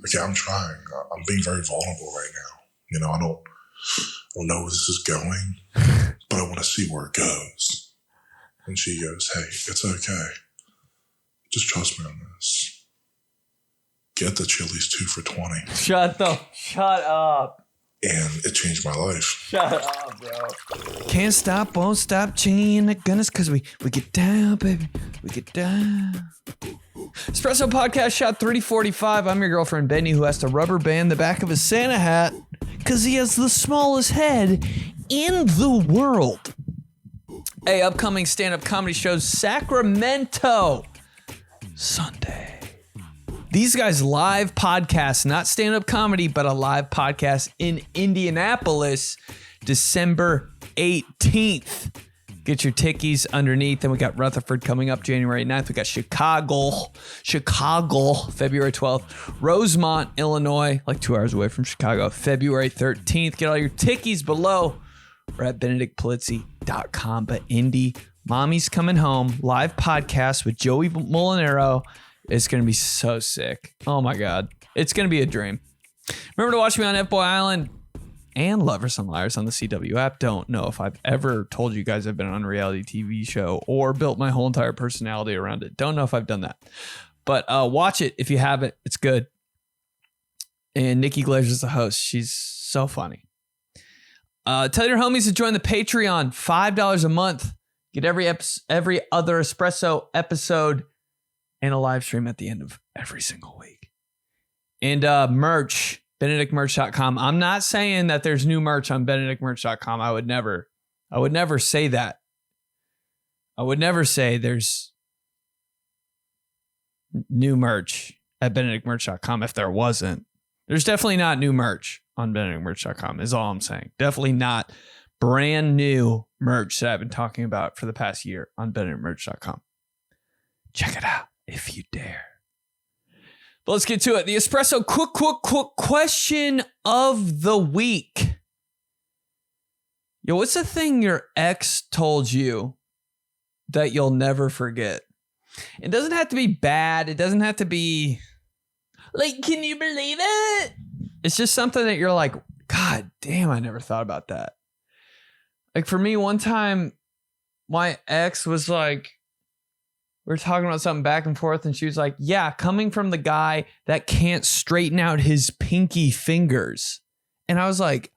Okay, I'm trying. I'm being very vulnerable right now. You know, I don't know where this is going, but I want to see where it goes. And she goes, hey, it's okay. Just trust me on this. Get the Chili's 2 for $20. Shut up. And it changed my life. Shut up, bro. Can't stop, won't stop, changing the gunners, cause we get down, baby. We get down. Espresso Podcast shot 345. I'm your girlfriend, Benny, who has to rubber band the back of his Santa hat because he has the smallest head in the world. Hey, upcoming stand-up comedy shows, Sacramento, Sunday. These guys live podcast, not stand-up comedy, but a live podcast in Indianapolis, December 18th. Get your tickies underneath. Then we got Rutherford coming up January 9th. We got Chicago, February 12th. Rosemont, Illinois, like 2 hours away from Chicago, February 13th. Get all your tickies below. We're at BenedictPolizzi.com. But Indy, Mommy's Coming Home, live podcast with Joey Molinaro. It's going to be so sick. Oh my God. It's going to be a dream. Remember to watch me on F-Boy Island and Lovers and Liars on the CW app. Don't know if I've ever told you guys I've been on a reality TV show or built my whole entire personality around it. Don't know if I've done that. But watch it if you haven't. It's good. And Nikki Glazer's the host. She's so funny. Tell your homies to join the Patreon. $5 a month. Get every other Espresso episode and a live stream at the end of every single week. And merch, BenedictMerch.com. I'm not saying that there's new merch on BenedictMerch.com. I would never say that. I would never say there's new merch at BenedictMerch.com if there wasn't. There's definitely not new merch on BenedictMerch.com is all I'm saying. Definitely not brand new merch that I've been talking about for the past year on BenedictMerch.com. Check it out if you dare. But let's get to it. The Espresso quick question of the week. Yo, what's the thing your ex told you that you'll never forget? It doesn't have to be bad. It doesn't have to be like, can you believe it? It's just something that you're like, God damn, I never thought about that. Like for me, one time, my ex was like, we were talking about something back and forth, and she was like, yeah, coming from the guy that can't straighten out his pinky fingers. And I was like,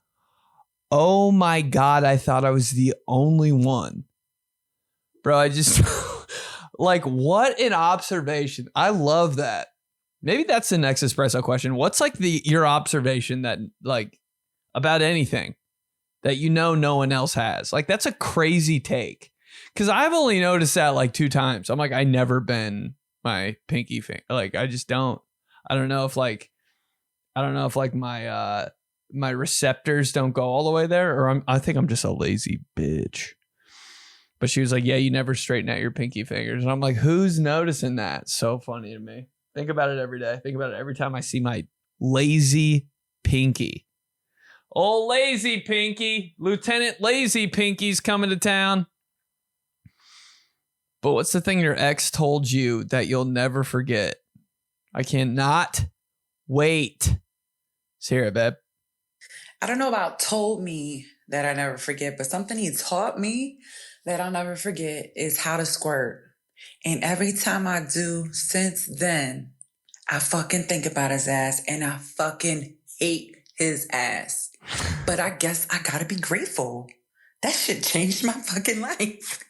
oh my God, I thought I was the only one. Bro, I just, like, what an observation. I love that. Maybe that's the next Espresso question. What's like your observation that, like, about anything that you know no one else has? Like, that's a crazy take. Because I've only noticed that like 2 times. I'm like, I never bend my pinky finger. Like, I just don't. I don't know if my my receptors don't go all the way there, or I think I'm just a lazy bitch. But she was like, yeah, you never straighten out your pinky fingers. And I'm like, who's noticing that? So funny to me. Think about it every day. Think about it every time I see my lazy pinky. Oh, lazy pinky. Lieutenant Lazy Pinky's coming to town. But what's the thing your ex told you that you'll never forget? I cannot wait. Let's hear it, babe. I don't know about told me that I never forget, but something he taught me that I'll never forget is how to squirt. And every time I do since then, I fucking think about his ass and I fucking hate his ass. But I guess I gotta be grateful. That shit changed my fucking life.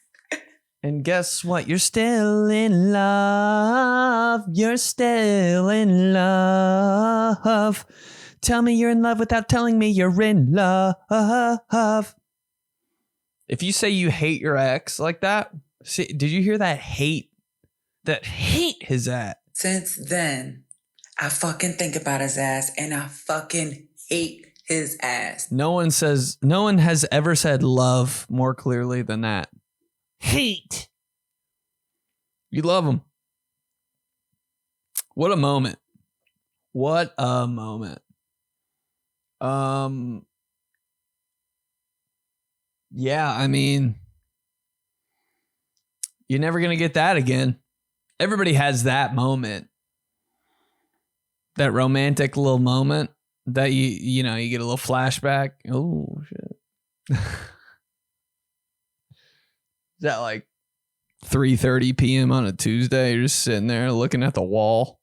And guess what? You're still in love. You're still in love. Tell me you're in love without telling me you're in love. If you say you hate your ex like that, see, did you hear that hate? That hate his ass. Since then, I fucking think about his ass and I fucking hate his ass. No one has ever said love more clearly than that. Hate. You love him. What a moment. What a moment. Yeah, I mean, you're never going to get that again. Everybody has that moment. That romantic little moment that you know, you get a little flashback. Oh shit. Is that like 3:30 p.m. on a Tuesday? You're just sitting there looking at the wall.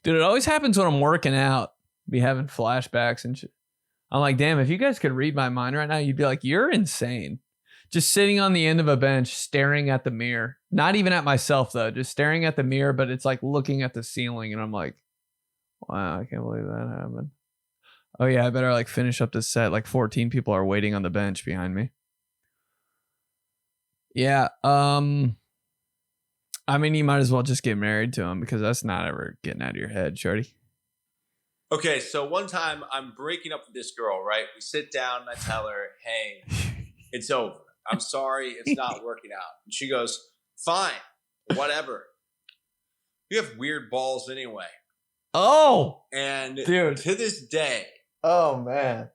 Dude, it always happens when I'm working out. Be having flashbacks and shit. I'm like, damn, if you guys could read my mind right now, you'd be like, you're insane. Just sitting on the end of a bench, staring at the mirror. Not even at myself, though. Just staring at the mirror, but it's like looking at the ceiling. And I'm like, wow, I can't believe that happened. Oh, yeah, I better like finish up this set. Like 14 people are waiting on the bench behind me. Yeah. I mean, you might as well just get married to him because that's not ever getting out of your head, shorty. Okay, so one time I'm breaking up with this girl, right? We sit down and I tell her, hey, it's over. I'm sorry, it's not working out. And she goes, fine, whatever. You have weird balls anyway. Oh, and dude. To this day, oh man,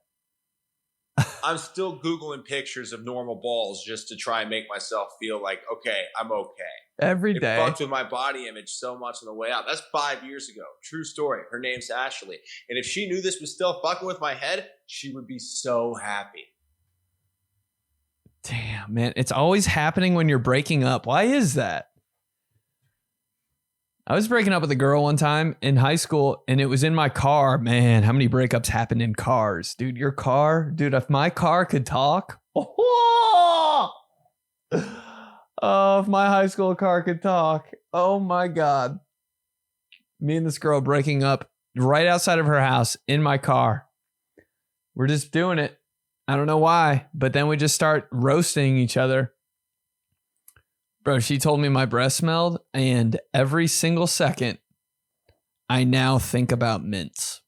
I'm still Googling pictures of normal balls just to try and make myself feel like, okay, I'm okay. Every day. It fucked with my body image so much on the way out. That's 5 years ago. True story. Her name's Ashley. And if she knew this was still fucking with my head, she would be so happy. Damn, man. It's always happening when you're breaking up. Why is that? I was breaking up with a girl one time in high school, and it was in my car. Man, how many breakups happen in cars? Dude, your car? Dude, if my car could talk. Oh, if my high school car could talk. Oh, my God. Me and this girl breaking up right outside of her house in my car. We're just doing it. I don't know why, but then we just start roasting each other. Bro, she told me my breath smelled, and every single second, I now think about mints.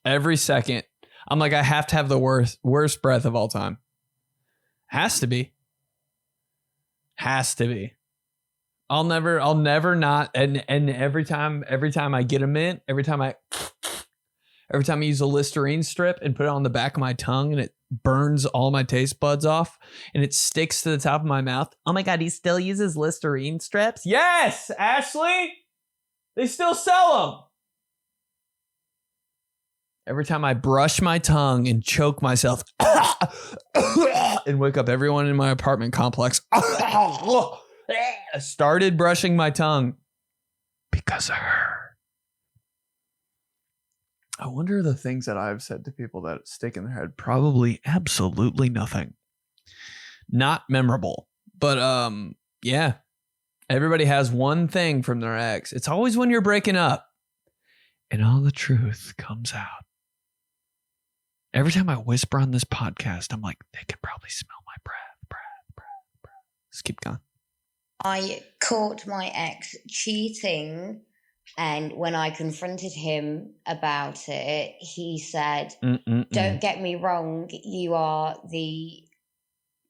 Every second. I'm like, I have to have the worst breath of all time. Has to be. Has to be. I'll never not. And every time I get a mint, every time I use a Listerine strip and put it on the back of my tongue and it burns all my taste buds off and it sticks to the top of my mouth. Oh my God, he still uses Listerine strips? Yes, Ashley. They still sell them. Every time I brush my tongue and choke myself and wake up everyone in my apartment complex. I started brushing my tongue because of her. I wonder the things that I've said to people that stick in their head. Probably absolutely nothing. Not memorable. But yeah. Everybody has one thing from their ex. It's always when you're breaking up. And all the truth comes out. Every time I whisper on this podcast, I'm like, they can probably smell my breath. Let's keep going. I caught my ex cheating. And when I confronted him about it, he said, don't get me wrong,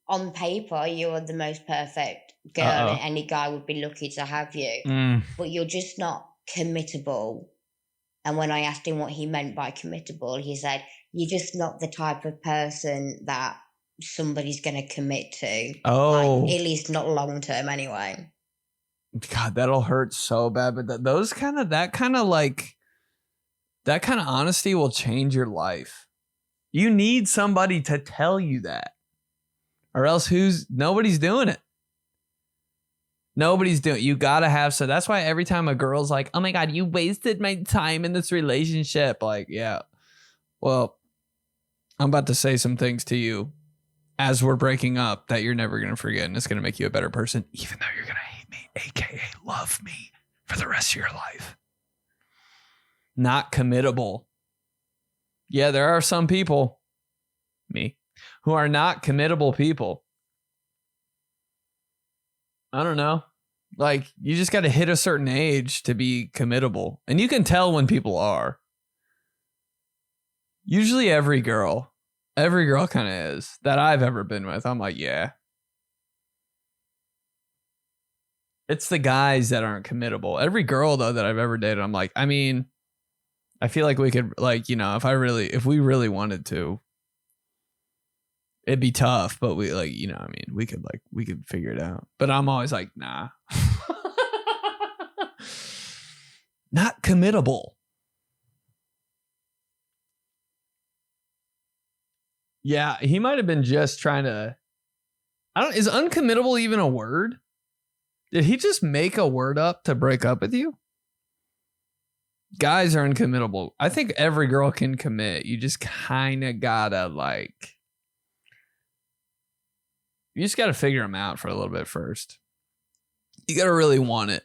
on paper, you are the most perfect girl and any guy would be lucky to have you. But you're just not committable. And when I asked him what he meant by committable, he said, you're just not the type of person that somebody's going to commit to. Oh. Like, at least not long term anyway. God, that'll hurt so bad. But that kind of honesty will change your life. You need somebody to tell you that, or else nobody's doing it. Nobody's doing it. You gotta have. So that's why every time a girl's like, "Oh my God, you wasted my time in this relationship," like, yeah, well, I'm about to say some things to you as we're breaking up that you're never gonna forget, and it's gonna make you a better person, even though you're gonna hate me, aka love me for the rest of your life. Not committable. Yeah, there are some people, me, who are not committable people. I don't know. Like, you just got to hit a certain age to be committable. And you can tell when people are. Usually every girl kind of is that I've ever been with. I'm like, yeah. It's the guys that aren't committable. Every girl, though, that I've ever dated, I'm like, I mean, I feel like we could, like, you know, if we really wanted to, it'd be tough, but we, like, you know, I mean, we could figure it out. But I'm always like, nah. Not committable. Yeah, he might have been just trying to. Is uncommittable even a word? Did he just make a word up to break up with you? Guys are uncommittable. I think every girl can commit. You just kind of gotta you just gotta figure them out for a little bit first. You gotta really want it.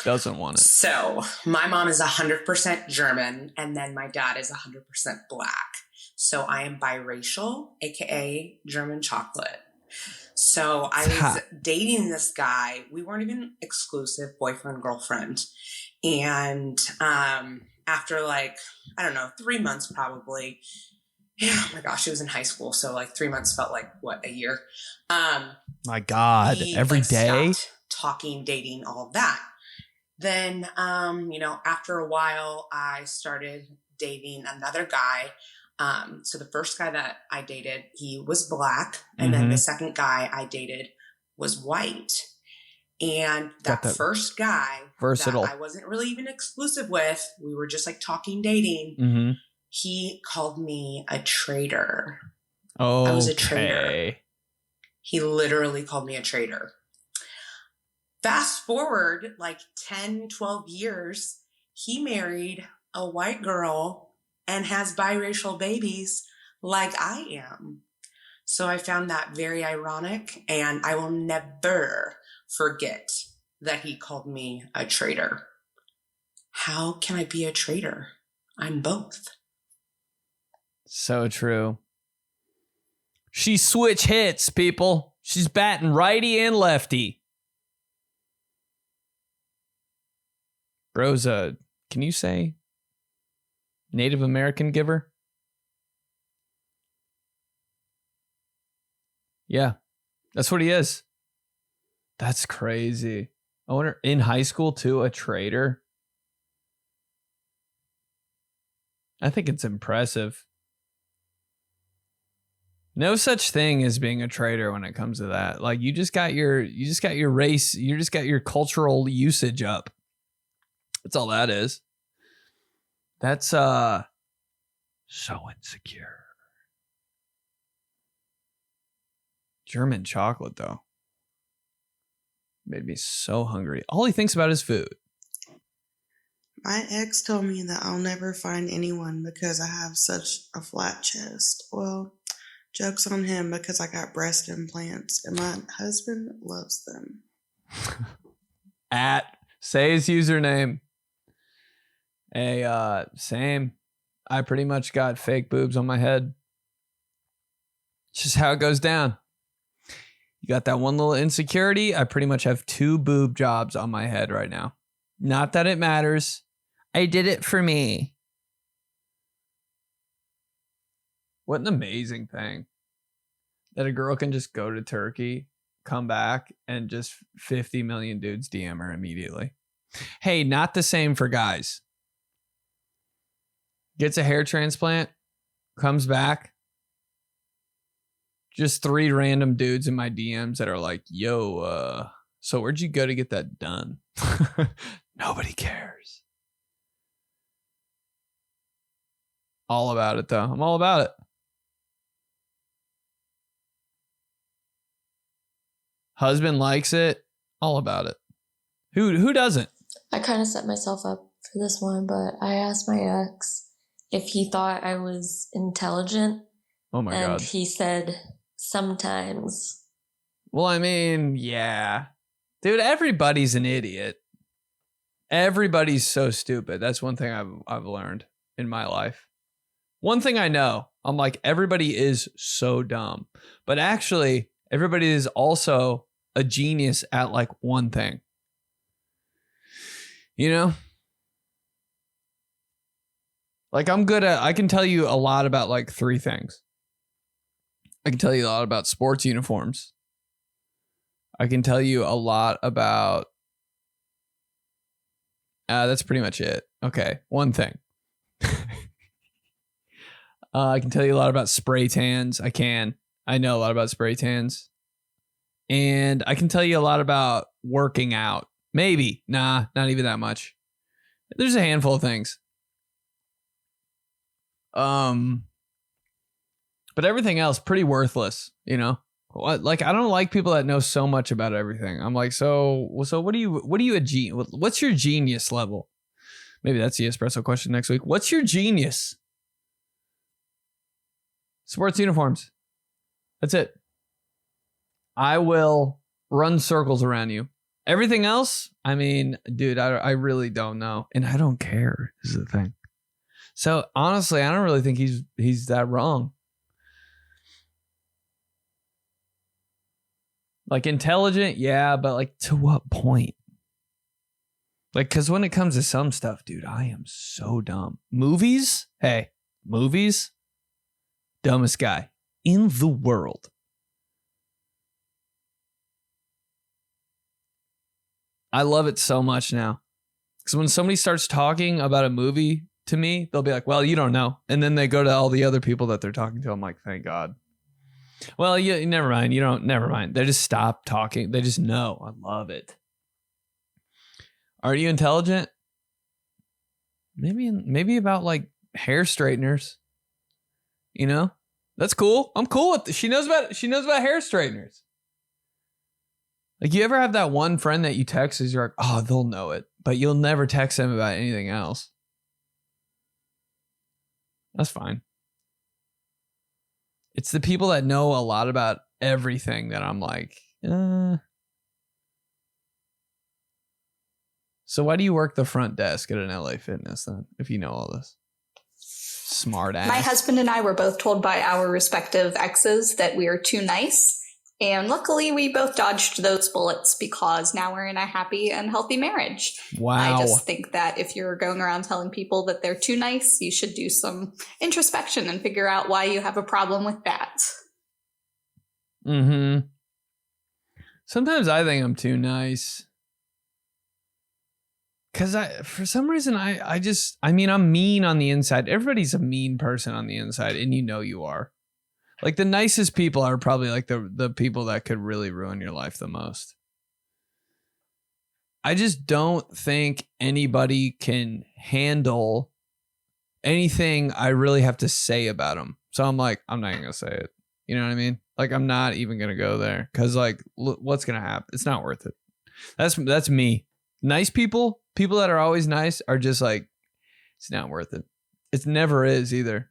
Doesn't want it. So my mom is 100% German, and then my dad is 100% black. So I am biracial, aka German chocolate. So I was dating this guy. We weren't even exclusive, boyfriend, girlfriend. And after 3 months probably. Yeah, oh my gosh, it was in high school. So 3 months felt like, a year? My God, every day? Stopped talking, dating, all of that. Then, after a while, I started dating another guy. So the first guy that I dated, he was black. And then the second guy I dated was white. And that first guy versatile. that I wasn't really even exclusive with, we were just talking, dating. Mm-hmm. He called me a traitor. Oh, I was a traitor. He literally called me a traitor. Fast forward 10, 12 years, he married a white girl and has biracial babies like I am. So I found that very ironic, and I will never forget that he called me a traitor. How can I be a traitor? I'm both. So true. She switch hits, people. She's batting righty and lefty. Bro's can you say Native American giver? Yeah, that's what he is. That's crazy. I wonder, in high school too, a traitor? I think it's impressive. No such thing as being a traitor when it comes to that. You just got your race, you just got your cultural usage up. That's all that is. That's so insecure. German chocolate though. Made me so hungry. All he thinks about is food. My ex told me that I'll never find anyone because I have such a flat chest. Well, joke's on him because I got breast implants and my husband loves them. Say his username. Hey, same. I pretty much got fake boobs on my head. It's just how it goes down. You got that one little insecurity. I pretty much have 2 boob jobs on my head right now. Not that it matters. I did it for me. What an amazing thing. That a girl can just go to Turkey, come back, and just 50 million dudes DM her immediately. Hey, not the same for guys. Gets a hair transplant, comes back. Just 3 random dudes in my DMs that are like, yo, so where'd you go to get that done? Nobody cares. All about it, though. I'm all about it. Husband likes it. All about it. Who doesn't? I kind of set myself up for this one, but I asked my ex if he thought I was intelligent. Oh my God. And he said sometimes. Well, I mean, yeah. Dude, everybody's an idiot. Everybody's so stupid. That's one thing I've learned in my life. One thing I know, I'm like, everybody is so dumb. But actually, everybody is also a genius at one thing. You know? I can tell you a lot about 3 things. I can tell you a lot about sports uniforms. I can tell you a lot about... that's pretty much it. Okay, one thing. I can tell you a lot about spray tans. I know a lot about spray tans. And I can tell you a lot about working out. Maybe. Nah, not even that much. There's a handful of things. But everything else, pretty worthless, you know? Like, I don't like people that know so much about everything. I'm like, so what are you what's your genius level? Maybe that's the espresso question next week. What's your genius? Sports uniforms. That's it. I will run circles around you. Everything else, I mean, dude, I really don't know. And I don't care, is the thing. So honestly, I don't really think he's that wrong. Like intelligent, yeah, but like to what point? Like, because when it comes to some stuff, dude, I am so dumb. Movies? Hey, movies? Dumbest guy in the world. I love it so much now. Because when somebody starts talking about a movie to me, they'll be like, well, you don't know. And then they go to all the other people that they're talking to. I'm like, thank God. Well, yeah, never mind. Never mind. They just stop talking. They just know. I love it. Are you intelligent? Maybe about like hair straighteners. You know? That's cool. I'm cool with it. She knows about hair straighteners. Like, you ever have that one friend that you text as you're like, oh, they'll know it, but you'll never text them about anything else. That's fine. It's the people that know a lot about everything that I'm like, So why do you work the front desk at an LA Fitness then, if you know all this? Smart ass. My husband and I were both told by our respective exes that we are too nice. And luckily, we both dodged those bullets because now we're in a happy and healthy marriage. Wow. I just think that if you're going around telling people that they're too nice, you should do some introspection and figure out why you have a problem with that. Mm-hmm. Sometimes I think I'm too nice. Because for some reason, I'm mean on the inside. Everybody's a mean person on the inside, and you know you are. Like, the nicest people are probably like the people that could really ruin your life the most. I just don't think anybody can handle anything I really have to say about them. So I'm like, I'm not even going to say it. You know what I mean? Like, I'm not even going to go there. Because, like, what's going to happen? It's not worth it. That's me. Nice people that are always nice are just like, it's not worth it. It never is either.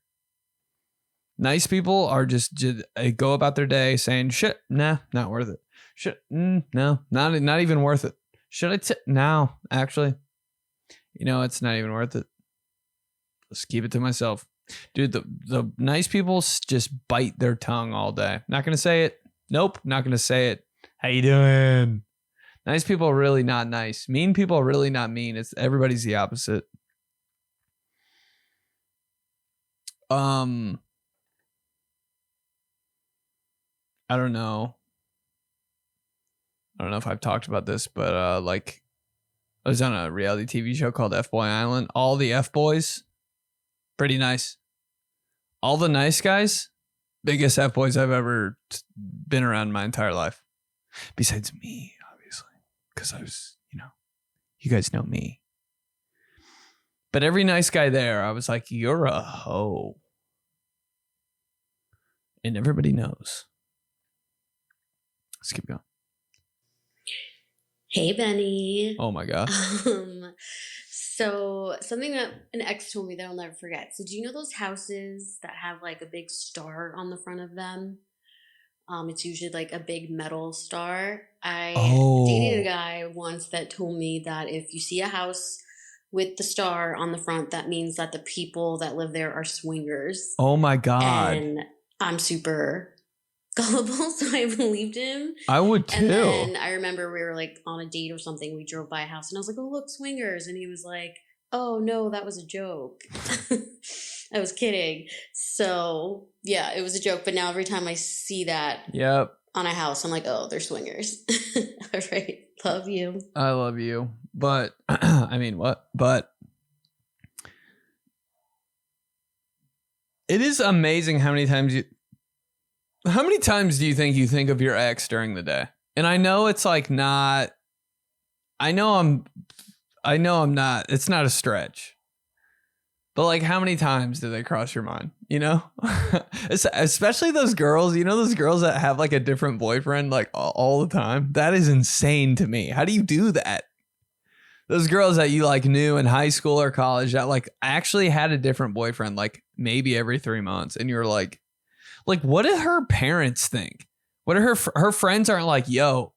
Nice people are just go about their day saying, shit, nah, not worth it. Shit, no, not even worth it. Should I no, actually, it's not even worth it. Let's keep it to myself. Dude, the nice people just bite their tongue all day. Not going to say it. Nope, not going to say it. How you doing? Nice people are really not nice. Mean people are really not mean. Everybody's the opposite. I don't know if I've talked about this, but like, I was on a reality TV show called F-Boy Island. All the F-boys, pretty nice. All the nice guys, biggest F-boys I've ever been around my entire life. Besides me, obviously, because I was, you guys know me. But every nice guy there, I was like, you're a hoe. And everybody knows. Let's keep going. Hey, Benny. Oh, my God. So something that an ex told me that I'll never forget. So do you know those houses that have like a big star on the front of them? It's usually like a big metal star. I dated a guy once that told me that if you see a house with the star on the front, that means that the people that live there are swingers. Oh, my God. And I'm super gullible, so I believed him. I would too. And then I remember we were like on a date or something. We drove by a house and I was like, oh, look, swingers. And he was like, oh, no, that was a joke. I was kidding. So yeah, it was a joke. But now every time I see that on a house, I'm like, oh, they're swingers. All right. Love you. I love you. But I mean, what? But it is amazing how many times do you think of your ex during the day? And I know it's like not, I know I'm not, it's not a stretch. But like, how many times do they cross your mind? You know, especially those girls. You know, those girls that have like a different boyfriend like all the time. That is insane to me. How do you do that? Those girls that you like knew in high school or college that like actually had a different boyfriend like maybe every 3 months, and you're like, what did her parents think? What are her friends aren't like, yo,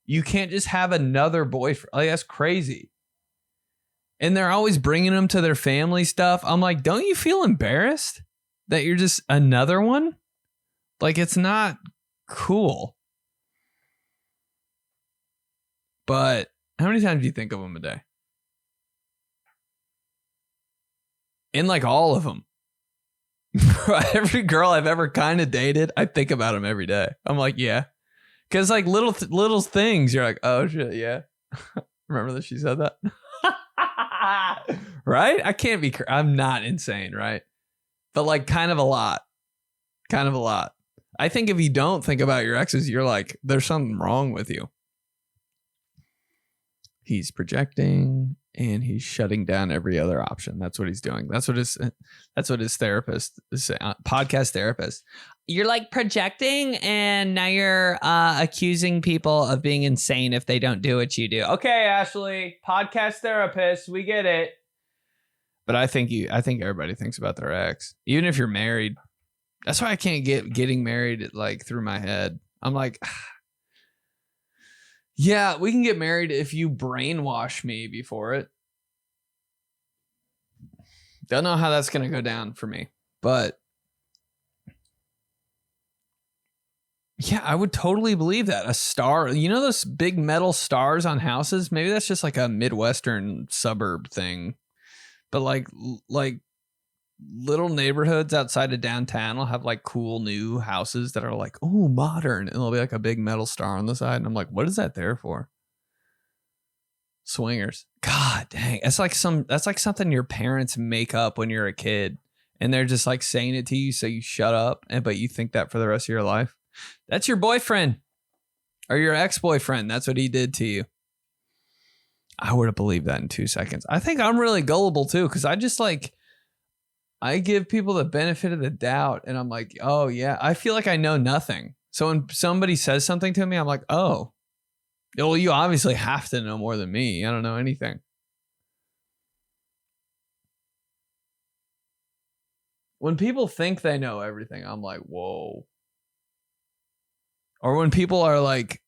you can't just have another boyfriend. Like, that's crazy. And they're always bringing them to their family stuff. I'm like, don't you feel embarrassed that you're just another one? Like, it's not cool. But how many times do you think of them a day? And like all of them. Every girl I've ever kind of dated, I think about them every day. I'm like, yeah. Because like little things, you're like, oh shit, yeah. Remember that she said that? Right? I can't be, I'm not insane, right? But like kind of a lot. I think if you don't think about your exes, you're like, there's something wrong with you. He's projecting and he's shutting down every other option. That's what he's doing. That's what his therapist is saying, podcast therapist. You're like projecting and now you're accusing people of being insane if they don't do what you do. Okay, Ashley, podcast therapist, we get it. But I think everybody thinks about their ex, even if you're married. That's why I can't get getting married like through my head. I'm like, yeah, we can get married if you brainwash me before it. Don't know how that's going to go down for me, but yeah, I would totally believe that. A star, you know those big metal stars on houses? Maybe that's just like a Midwestern suburb thing. But like little neighborhoods outside of downtown will have like cool new houses that are like, oh, modern. And there'll be like a big metal star on the side. And I'm like, what is that there for? Swingers. God dang. That's like something your parents make up when you're a kid. And they're just like saying it to you so you shut up. But you think that for the rest of your life. That's your boyfriend or your ex-boyfriend. That's what he did to you. I would have believed that in 2 seconds. I think I'm really gullible too, because I just like, I give people the benefit of the doubt and I'm like, oh yeah, I feel like I know nothing. So when somebody says something to me, I'm like, oh, well, you obviously have to know more than me. I don't know anything. When people think they know everything, I'm like, whoa. Or when people are like,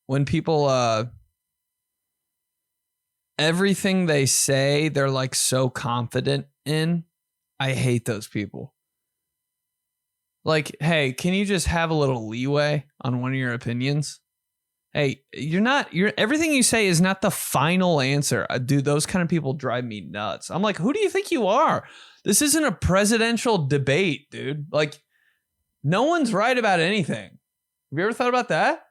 everything they say, they're like so confident in. I hate those people. Like, hey, can you just have a little leeway on one of your opinions? Hey, everything you say is not the final answer. Dude, those kind of people drive me nuts. I'm like, who do you think you are? This isn't a presidential debate, dude. Like, no one's right about anything. Have you ever thought about that?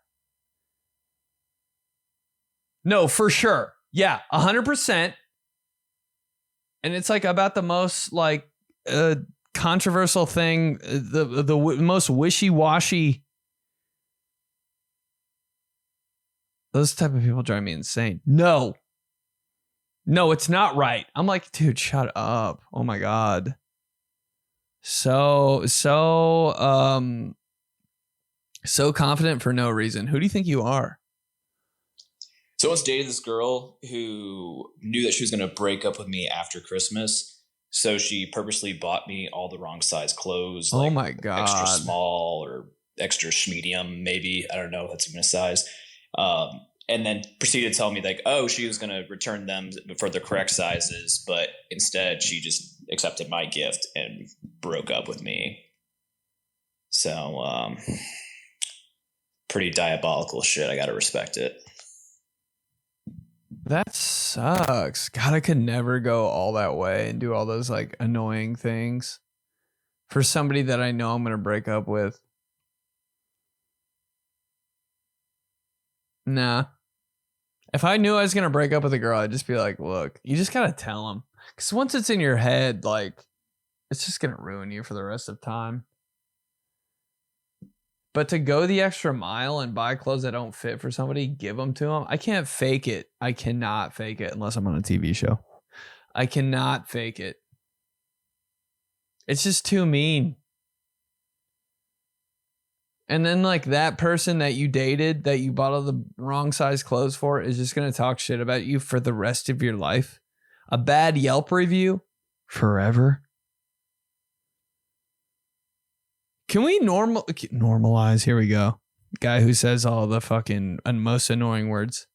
No, for sure. Yeah, 100%. And it's like about the most like controversial thing, the most wishy-washy. Those type of people drive me insane. No, it's not right. I'm like, dude, shut up. Oh my God. So confident for no reason. Who do you think you are? So I once dated this girl who knew that she was going to break up with me after Christmas. So she purposely bought me all the wrong size clothes. Oh my God. Extra small or extra medium, maybe. I don't know if that's even a size. And then proceeded to tell me like, oh, she was going to return them for the correct sizes. But instead she just accepted my gift and broke up with me. So pretty diabolical shit. I got to respect it. That sucks. God, I could never go all that way and do all those like annoying things for somebody that I know I'm going to break up with. Nah. If I knew I was going to break up with a girl, I'd just be like, look, you just got to tell them. Because once it's in your head, like, it's just going to ruin you for the rest of time. But to go the extra mile and buy clothes that don't fit for somebody, give them to them. I can't fake it. I cannot fake it unless I'm on a TV show. I cannot fake it. It's just too mean. And then like that person that you dated that you bought all the wrong size clothes for is just going to talk shit about you for the rest of your life. A bad Yelp review forever. Can we normalize? Here we go. Guy who says all the fucking and most annoying words.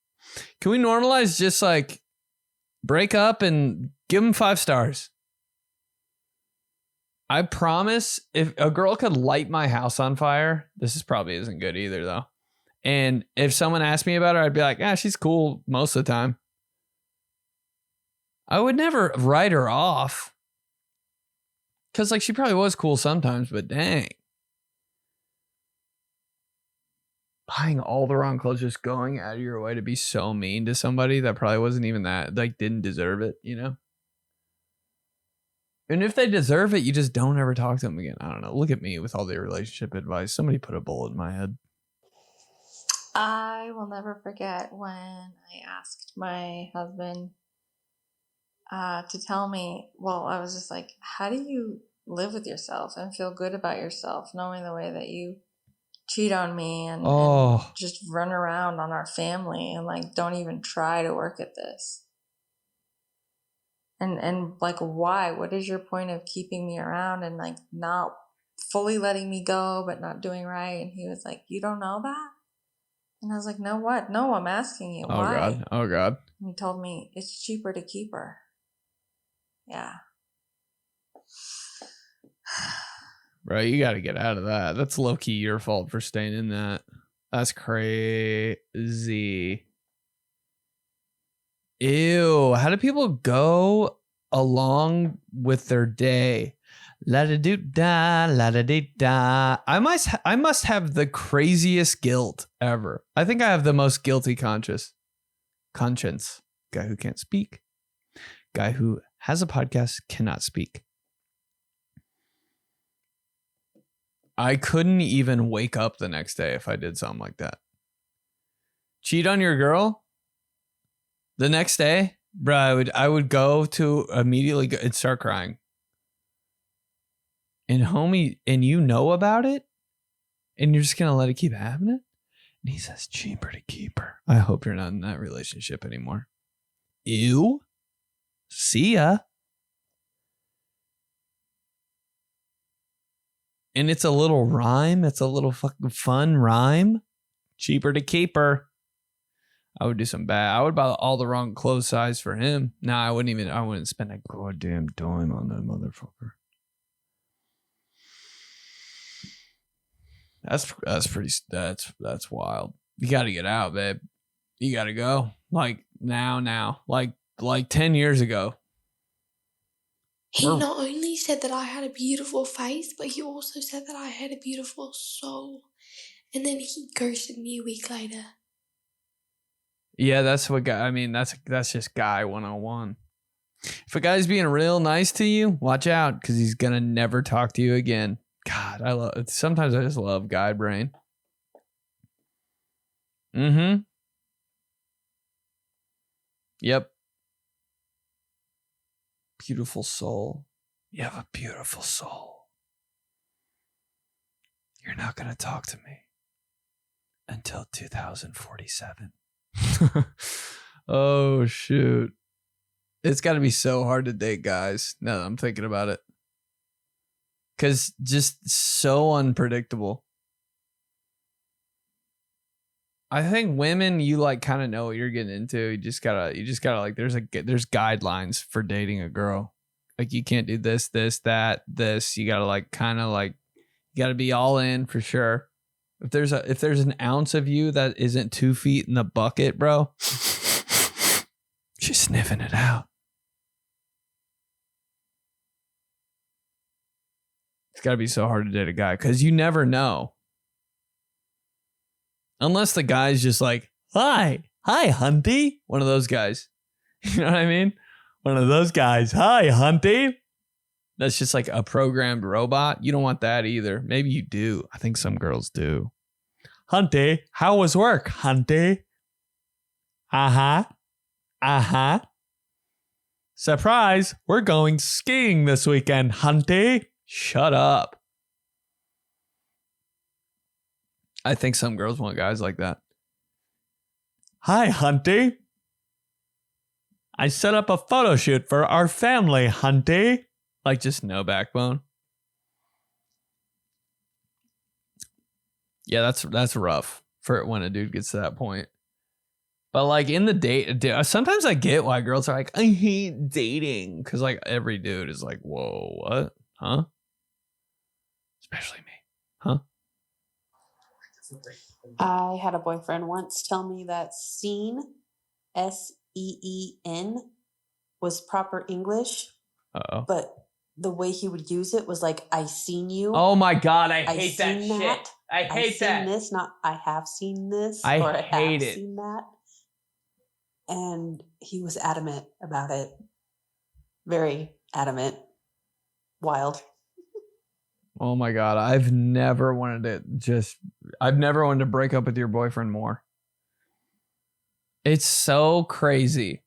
Can we normalize just like break up and give them 5 stars? I promise if a girl could light my house on fire, this is probably isn't good either though. And if someone asked me about her, I'd be like, she's cool most of the time. I would never write her off. Cause like she probably was cool sometimes, but dang. Buying all the wrong clothes, just going out of your way to be so mean to somebody that probably wasn't even that, like didn't deserve it, you know? And if they deserve it, you just don't ever talk to them again. I don't know. Look at me with all the relationship advice. Somebody put a bullet in my head. I will never forget when I asked my husband to tell me, well, I was just like, how do you live with yourself and feel good about yourself, knowing the way that you cheat on me and just run around on our family and like don't even try to work at this? And like, why? What is your point of keeping me around and like not fully letting me go, but not doing right? And he was like, you don't know that? And I was like, no, what? No, I'm asking you. Oh, why? God. Oh, God. And he told me it's cheaper to keep her. Yeah. Right. You got to get out of that. That's low key your fault for staying in that. That's crazy. Ew. How do people go along with their day? La-da-doo-da, la-da-dee-da. I must have the craziest guilt ever. I think I have the most guilty conscience. Guy who can't speak. Guy who has a podcast, cannot speak. I couldn't even wake up the next day if I did something like that. Cheat on your girl? The next day, bro, I would go to immediately go and start crying. And homie, and you know about it? And you're just going to let it keep happening? And he says, cheaper to keep her. I hope you're not in that relationship anymore. Ew. See ya. And it's a little rhyme. It's a little fucking fun rhyme. Cheaper to keep her. I would do some bad. I would buy all the wrong clothes size for him. No, I wouldn't spend a goddamn dime on that motherfucker. That's wild. You got to get out, babe. You got to go. Like now. Like 10 years ago. He not only said that I had a beautiful face, but he also said that I had a beautiful soul. And then he ghosted me a week later. Yeah, that's what guy. I mean, that's just guy 101. If a guy's being real nice to you, watch out because he's gonna never talk to you again. God, I love it. Sometimes I just love guy brain. Mm-hmm. Yep. Beautiful soul. You have a beautiful soul. You're not gonna talk to me until 2047. Oh shoot. It's got to be so hard to date guys now that I'm thinking about it, because just so unpredictable. I think women, you like kind of know what you're getting into. You just gotta like there's guidelines for dating a girl. Like you can't do this, that, this. You gotta like kind of like you gotta be all in for sure. If there's an ounce of you that isn't 2 feet in the bucket, bro, she's sniffing it out. It's got to be so hard to date a guy because you never know. Unless the guy's just like, hi, hunty. One of those guys. You know what I mean? One of those guys. Hi, hunty. That's just like a programmed robot. You don't want that either. Maybe you do. I think some girls do. Hunty, how was work, hunty? Uh-huh. Surprise, we're going skiing this weekend, hunty. Shut up. I think some girls want guys like that. Hi, Hunty. I set up a photo shoot for our family, Hunty. Like, just no backbone. Yeah, that's rough for when a dude gets to that point. But like in the date, sometimes I get why girls are like, I hate dating. Because like every dude is like, whoa, what? Huh? Especially me. Huh? I had a boyfriend once tell me that seen, SEEN, was proper English. Uh-oh. But the way he would use it was like, I seen you. Oh my God, I hate that seen shit. I hate that. Seen this, not I have seen this. I or hate have it. Seen that. And he was adamant about it. Very adamant. Wild. Oh my God. I've never wanted to break up with your boyfriend more. It's so crazy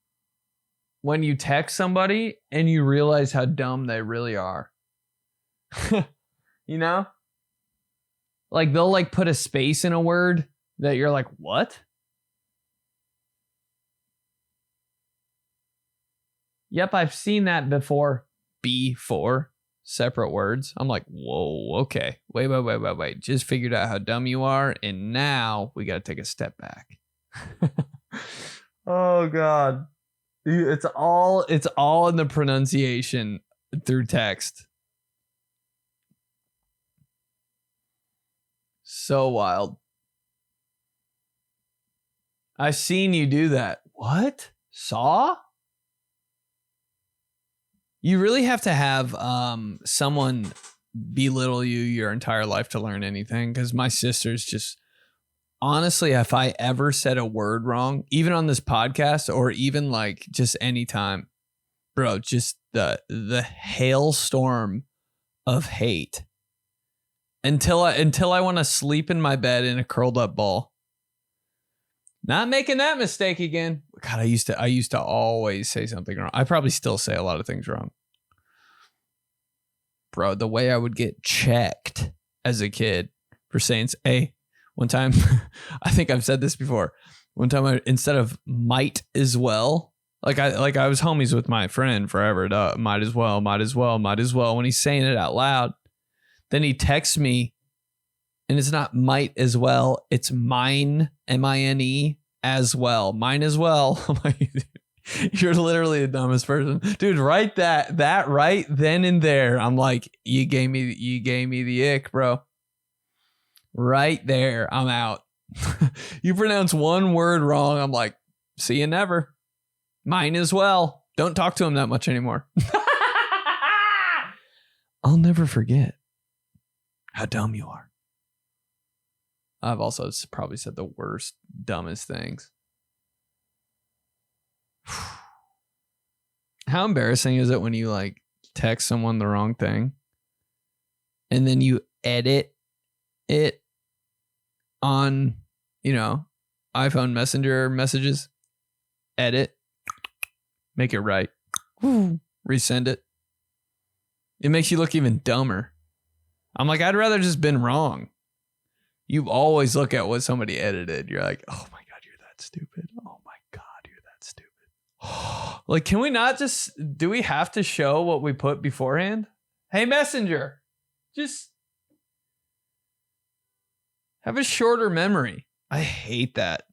when you text somebody and you realize how dumb they really are. You know? Like they'll like put a space in a word that you're like, what? Yep, I've seen that before. Before. Separate words. I'm like, whoa, okay. Wait. Just figured out how dumb you are, and now we got to take a step back. Oh, God. It's all in the pronunciation through text. So wild. I've seen you do that. What? Saw? You really have to have someone belittle you your entire life to learn anything. Because my sister's just, honestly, if I ever said a word wrong, even on this podcast or even like just anytime, bro, just the hailstorm of hate until I want to sleep in my bed in a curled up ball. Not making that mistake again. God, I used to always say something wrong. I probably still say a lot of things wrong. Bro, the way I would get checked as a kid for saying, hey, one time, I think I've said this before. One time, instead of might as well, like I was homies with my friend forever. Might as well. When he's saying it out loud, then he texts me, and it's not might as well. It's mine, M-I-N-E, as well. Mine as well. I'm like, you're literally the dumbest person, dude. Write that right then and there. I'm like, you gave me the ick, bro. Right there, I'm out. You pronounce one word wrong, I'm like, see you never. Mine as well. Don't talk to him that much anymore. I'll never forget how dumb you are. I've also probably said the worst, dumbest things. How embarrassing is it when you like text someone the wrong thing and then you edit it on, iPhone Messenger messages? Edit, make it right, resend it. It makes you look even dumber. I'm like, I'd rather just been wrong. You always look at what somebody edited. You're like, oh my God, you're that stupid. Oh my God, you're that stupid. Like, can we not do we have to show what we put beforehand? Hey, Messenger, just have a shorter memory. I hate that.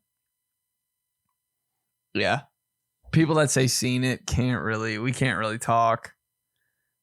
Yeah. People that say seen it we can't really talk.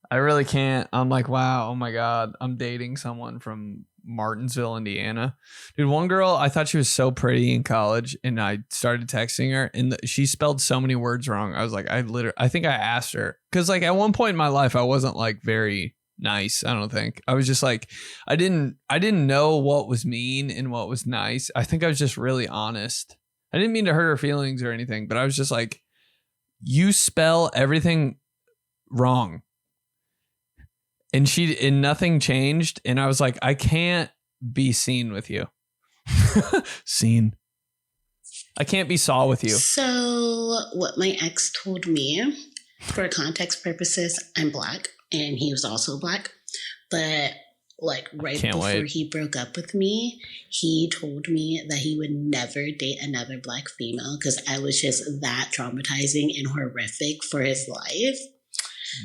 I really can't. I'm like, wow, oh my God, I'm dating someone from Martinsville, Indiana. Dude, one girl, I thought she was so pretty in college, and I started texting her, and she spelled so many words wrong. I was like, I think I asked her, because like at one point in my life, I wasn't like very nice. I don't think. I was just like, I didn't know what was mean and what was nice. I think I was just really honest. I didn't mean to hurt her feelings or anything, but I was just like, you spell everything wrong. And nothing changed. And I was like, I can't be seen with you. Seen. I can't be saw with you. So what my ex told me, for context purposes, I'm Black and he was also Black. But like right Can't before wait. he broke up with me, he told me that he would never date another Black female because I was just that traumatizing and horrific for his life.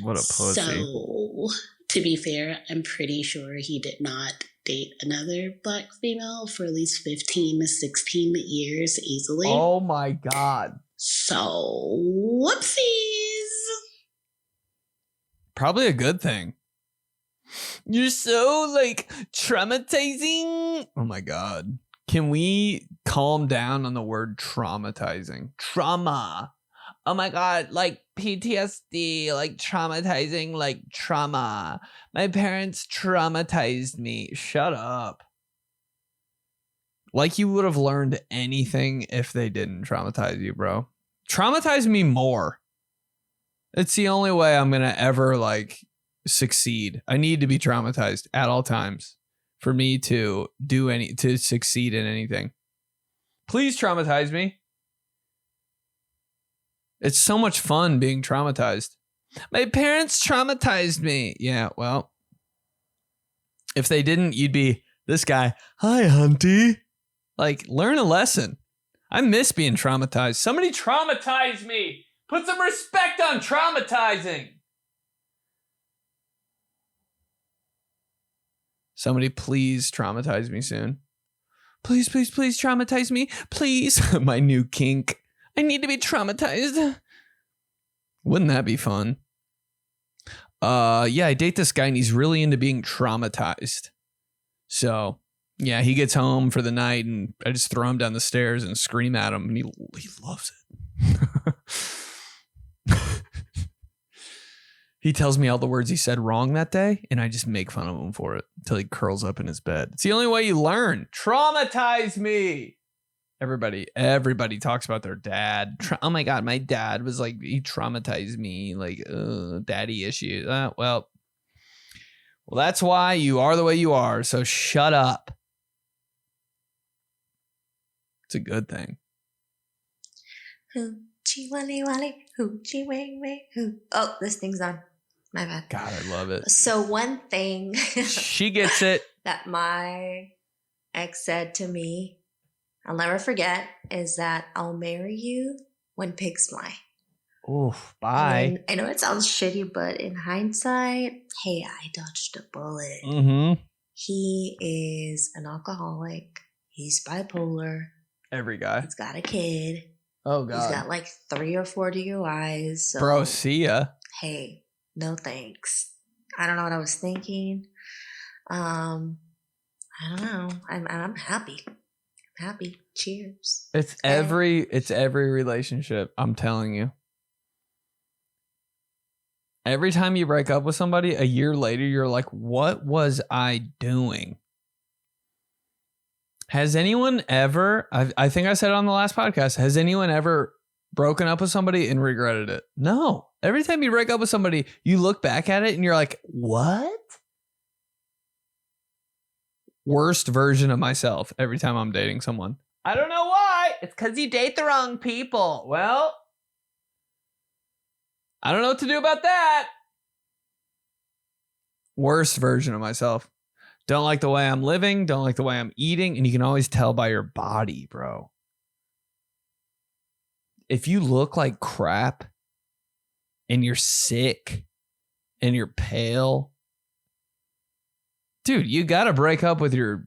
What a pussy. So, to be fair, I'm pretty sure he did not date another Black female for at least 15 to 16 years easily. Oh my God. So, whoopsies. Probably a good thing. You're so like traumatizing. Oh my God. Can we calm down on the word traumatizing? Trauma. Oh my God. Like PTSD, like traumatizing, like trauma. My parents traumatized me. Shut up. Like you would have learned anything if they didn't traumatize you, bro. Traumatize me more. It's the only way I'm going to ever like succeed. I need to be traumatized at all times for me to to succeed in anything. Please traumatize me. It's so much fun being traumatized. My parents traumatized me. Yeah, well, if they didn't, you'd be this guy. Hi, Hunty. Like, learn a lesson. I miss being traumatized. Somebody traumatize me. Put some respect on traumatizing. Somebody please traumatize me soon. Please, please, please traumatize me. Please. My new kink. I need to be traumatized. Wouldn't that be fun? Yeah, I date this guy and he's really into being traumatized. So, yeah, he gets home for the night and I just throw him down the stairs and scream at him and he loves it. He tells me all the words he said wrong that day, and I just make fun of him for it until he curls up in his bed. It's the only way you learn. Traumatize me. Everybody talks about their dad. Oh my God, my dad was like, he traumatized me, like, daddy issues. Well, that's why you are the way you are, so shut up. It's a good thing. Hoochie wally wally, hoochie wang wang hoo. Oh, this thing's on. My bad. God, I love it. So one thing she gets it that my ex said to me, I'll never forget, is that I'll marry you when pigs fly. Oof, bye. I know it sounds shitty, but in hindsight, hey, I dodged a bullet. Mm-hmm. He is an alcoholic. He's bipolar. Every guy. He's got a kid. Oh, God. He's got like 3 or 4 DUIs. So, bro, see ya. Hey, no thanks. I don't know what I was thinking. I don't know. I'm happy. I'm happy. Cheers. It's every relationship. I'm telling you. Every time you break up with somebody, a year later, you're like, what was I doing? Has anyone ever, I think I said it on the last podcast, has anyone ever broken up with somebody and regretted it? No. Every time you break up with somebody, you look back at it and you're like, what? Worst version of myself every time I'm dating someone. I don't know why. It's because you date the wrong people. Well, I don't know what to do about that. Worst version of myself. Don't like the way I'm living. Don't like the way I'm eating. And you can always tell by your body, bro. If you look like crap and you're sick and you're pale, dude, you got to break up with your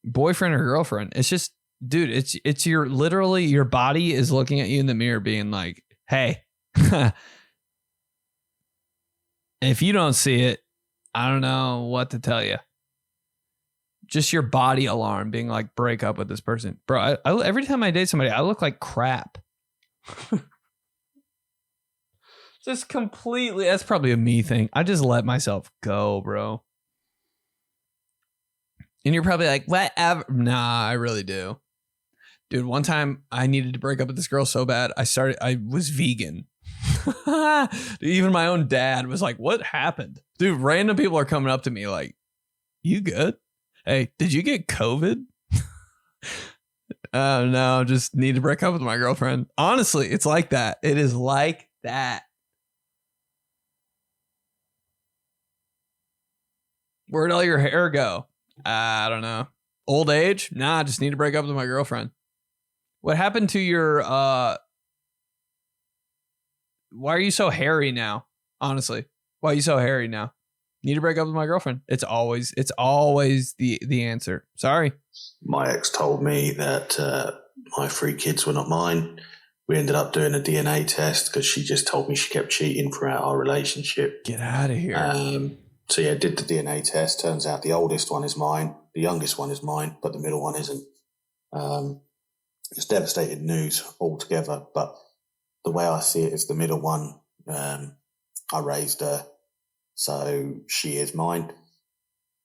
boyfriend or girlfriend. It's just, dude, it's your literally your body is looking at you in the mirror being like, hey, if you don't see it, I don't know what to tell you. Just your body alarm being like, break up with this person. Bro, I every time I date somebody, I look like crap. Just completely, that's probably a me thing. I just let myself go, bro. And you're probably like, whatever. Nah, I really do. Dude, one time I needed to break up with this girl so bad, I was vegan. Even my own dad was like, what happened? Dude, random people are coming up to me like, you good? Hey, did you get COVID? Oh, no, just need to break up with my girlfriend. Honestly, it's like that. It is like that. Where'd all your hair go? I don't know. Old age? Nah, I just need to break up with my girlfriend. What happened to your, why are you so hairy now? Honestly, why are you so hairy now? Need to break up with my girlfriend. It's always the answer. Sorry. My ex told me that my 3 kids were not mine. We ended up doing a DNA test because she just told me she kept cheating throughout our relationship. Get out of here. So yeah, did the DNA test. Turns out the oldest one is mine, the youngest one is mine, but the middle one isn't. It's devastating news altogether. But the way I see it is the middle one. I raised her, so she is mine,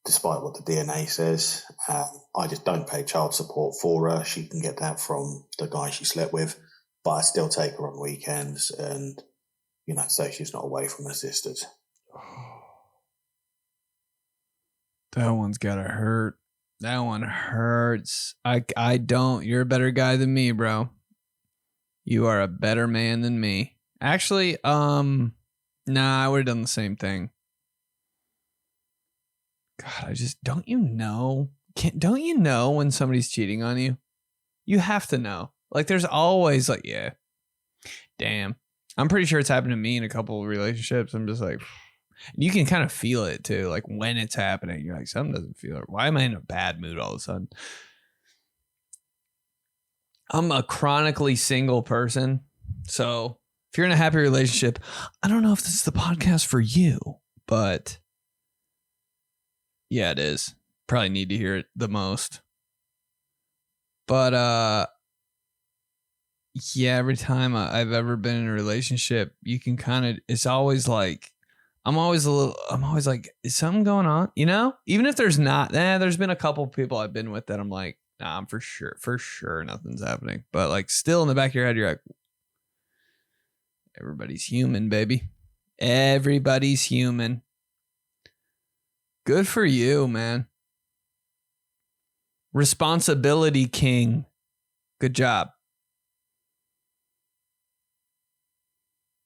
despite what the DNA says. I just don't pay child support for her. She can get that from the guy she slept with, but I still take her on weekends and, so she's not away from her sisters. That one's gotta hurt. That one hurts. I don't. You're a better guy than me, bro. You are a better man than me. Actually, nah, I would have done the same thing. God, don't you know? Don't you know when somebody's cheating on you? You have to know. Like, there's always like, yeah, damn. I'm pretty sure it's happened to me in a couple of relationships. I'm just like, you can kind of feel it too. Like when it's happening, you're like, something doesn't feel right. Why am I in a bad mood all of a sudden? I'm a chronically single person. So if you're in a happy relationship, I don't know if this is the podcast for you, but yeah, it is. Probably need to hear it the most. But yeah, every time I've ever been in a relationship, you can kind of, it's always like, I'm always like, is something going on? Even if there's not, there's been a couple people I've been with that I'm like, nah, I'm for sure nothing's happening. But like still in the back of your head, you're like, everybody's human, baby. Everybody's human. Good for you, man. Responsibility king. Good job.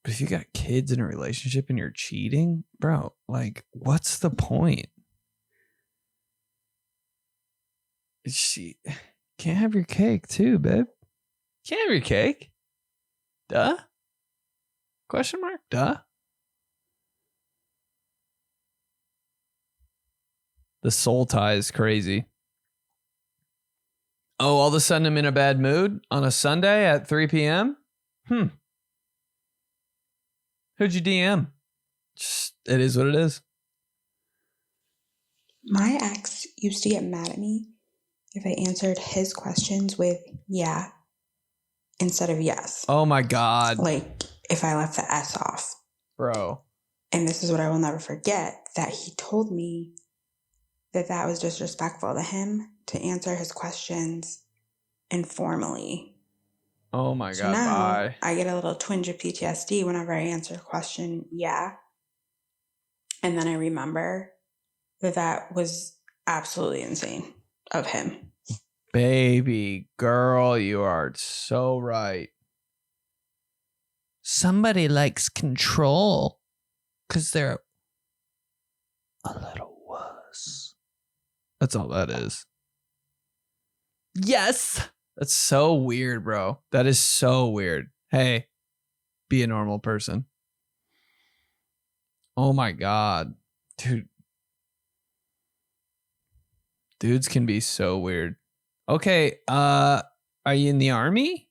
But if you got kids in a relationship and you're cheating, bro, like, what's the point? She can't have your cake too, babe. Can't have your cake. Duh? Question mark? Duh? The soul tie is crazy. Oh, all of a sudden I'm in a bad mood on a Sunday at 3 p.m.? Who'd you DM? It is what it is. My ex used to get mad at me if I answered his questions with yeah instead of yes. Oh my God. Like if I left the S off. Bro. And this is what I will never forget, that he told me that was disrespectful to him to answer his questions informally. Oh my So God, now bye. I get a little twinge of PTSD whenever I answer a question, yeah. And then I remember that was absolutely insane of him. Baby girl, you are so right. Somebody likes control because they're a little wuss. That's all that is. Yes. That's so weird, bro. That is so weird. Hey, be a normal person. Oh my God. Dude. Dudes can be so weird. Okay, are you in the army?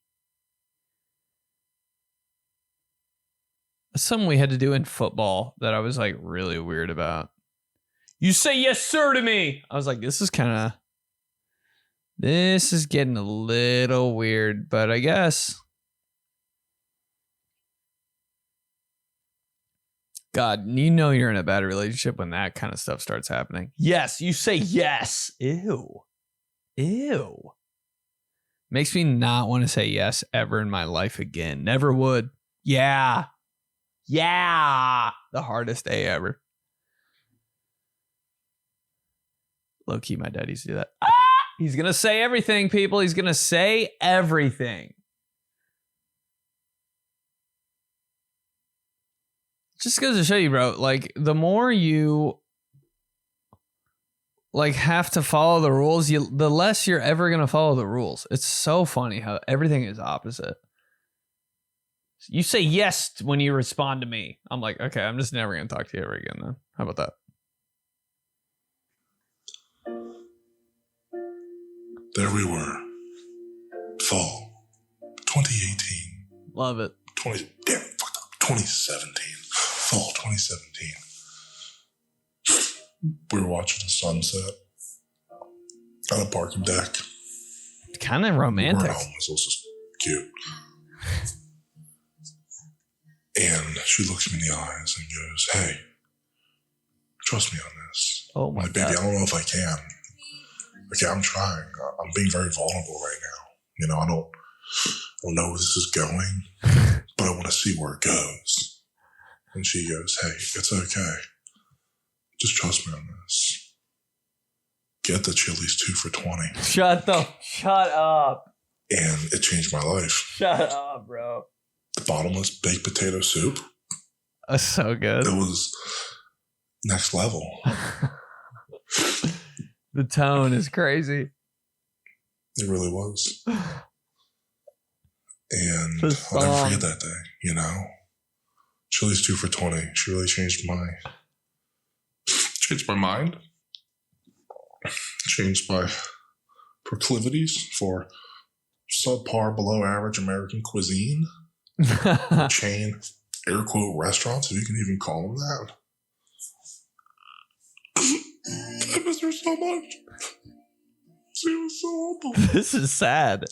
That's something we had to do in football that I was like really weird about. You say yes, sir, to me. I was like, this is getting a little weird, but I guess. God, you know you're in a bad relationship when that kind of stuff starts happening. Yes, you say yes. Ew. Makes me not want to say yes ever in my life again. Never would. Yeah. The hardest day ever. Low key, my dad used to do that. He's going to say everything, people. He's going to say everything. Just goes to show you, bro, like the more you like have to follow the rules, the less you're ever going to follow the rules. It's so funny how everything is opposite. You say yes when you respond to me. I'm like, okay, I'm just never going to talk to you ever again then. How about that? There we were. Fall 2018. Love it. 2017. Fall 2017. We were watching the sunset on a parking deck. Kind of romantic. We're at home. It was just cute. And she looks me in the eyes and goes, "Hey, trust me on this." Oh my I'm like, baby, God. I don't know if I can. Okay, I'm trying. I'm being very vulnerable right now. You know, I don't know where this is going, but I want to see where it goes. And she goes, "Hey, it's okay. Just trust me on this. Get the Chili's 2 for $20." Shut up. And it changed my life. Shut up, bro. The bottomless baked potato soup. That's so good. It was next level. The tone is crazy. It really was. And The I'll never song. forget that day, you know? Chili's 2 for $20. She really changed my mind. Changed my proclivities for subpar below average American cuisine. Chain air quote restaurants, if you can even call them that. I miss her so much. She was so humble. This is sad.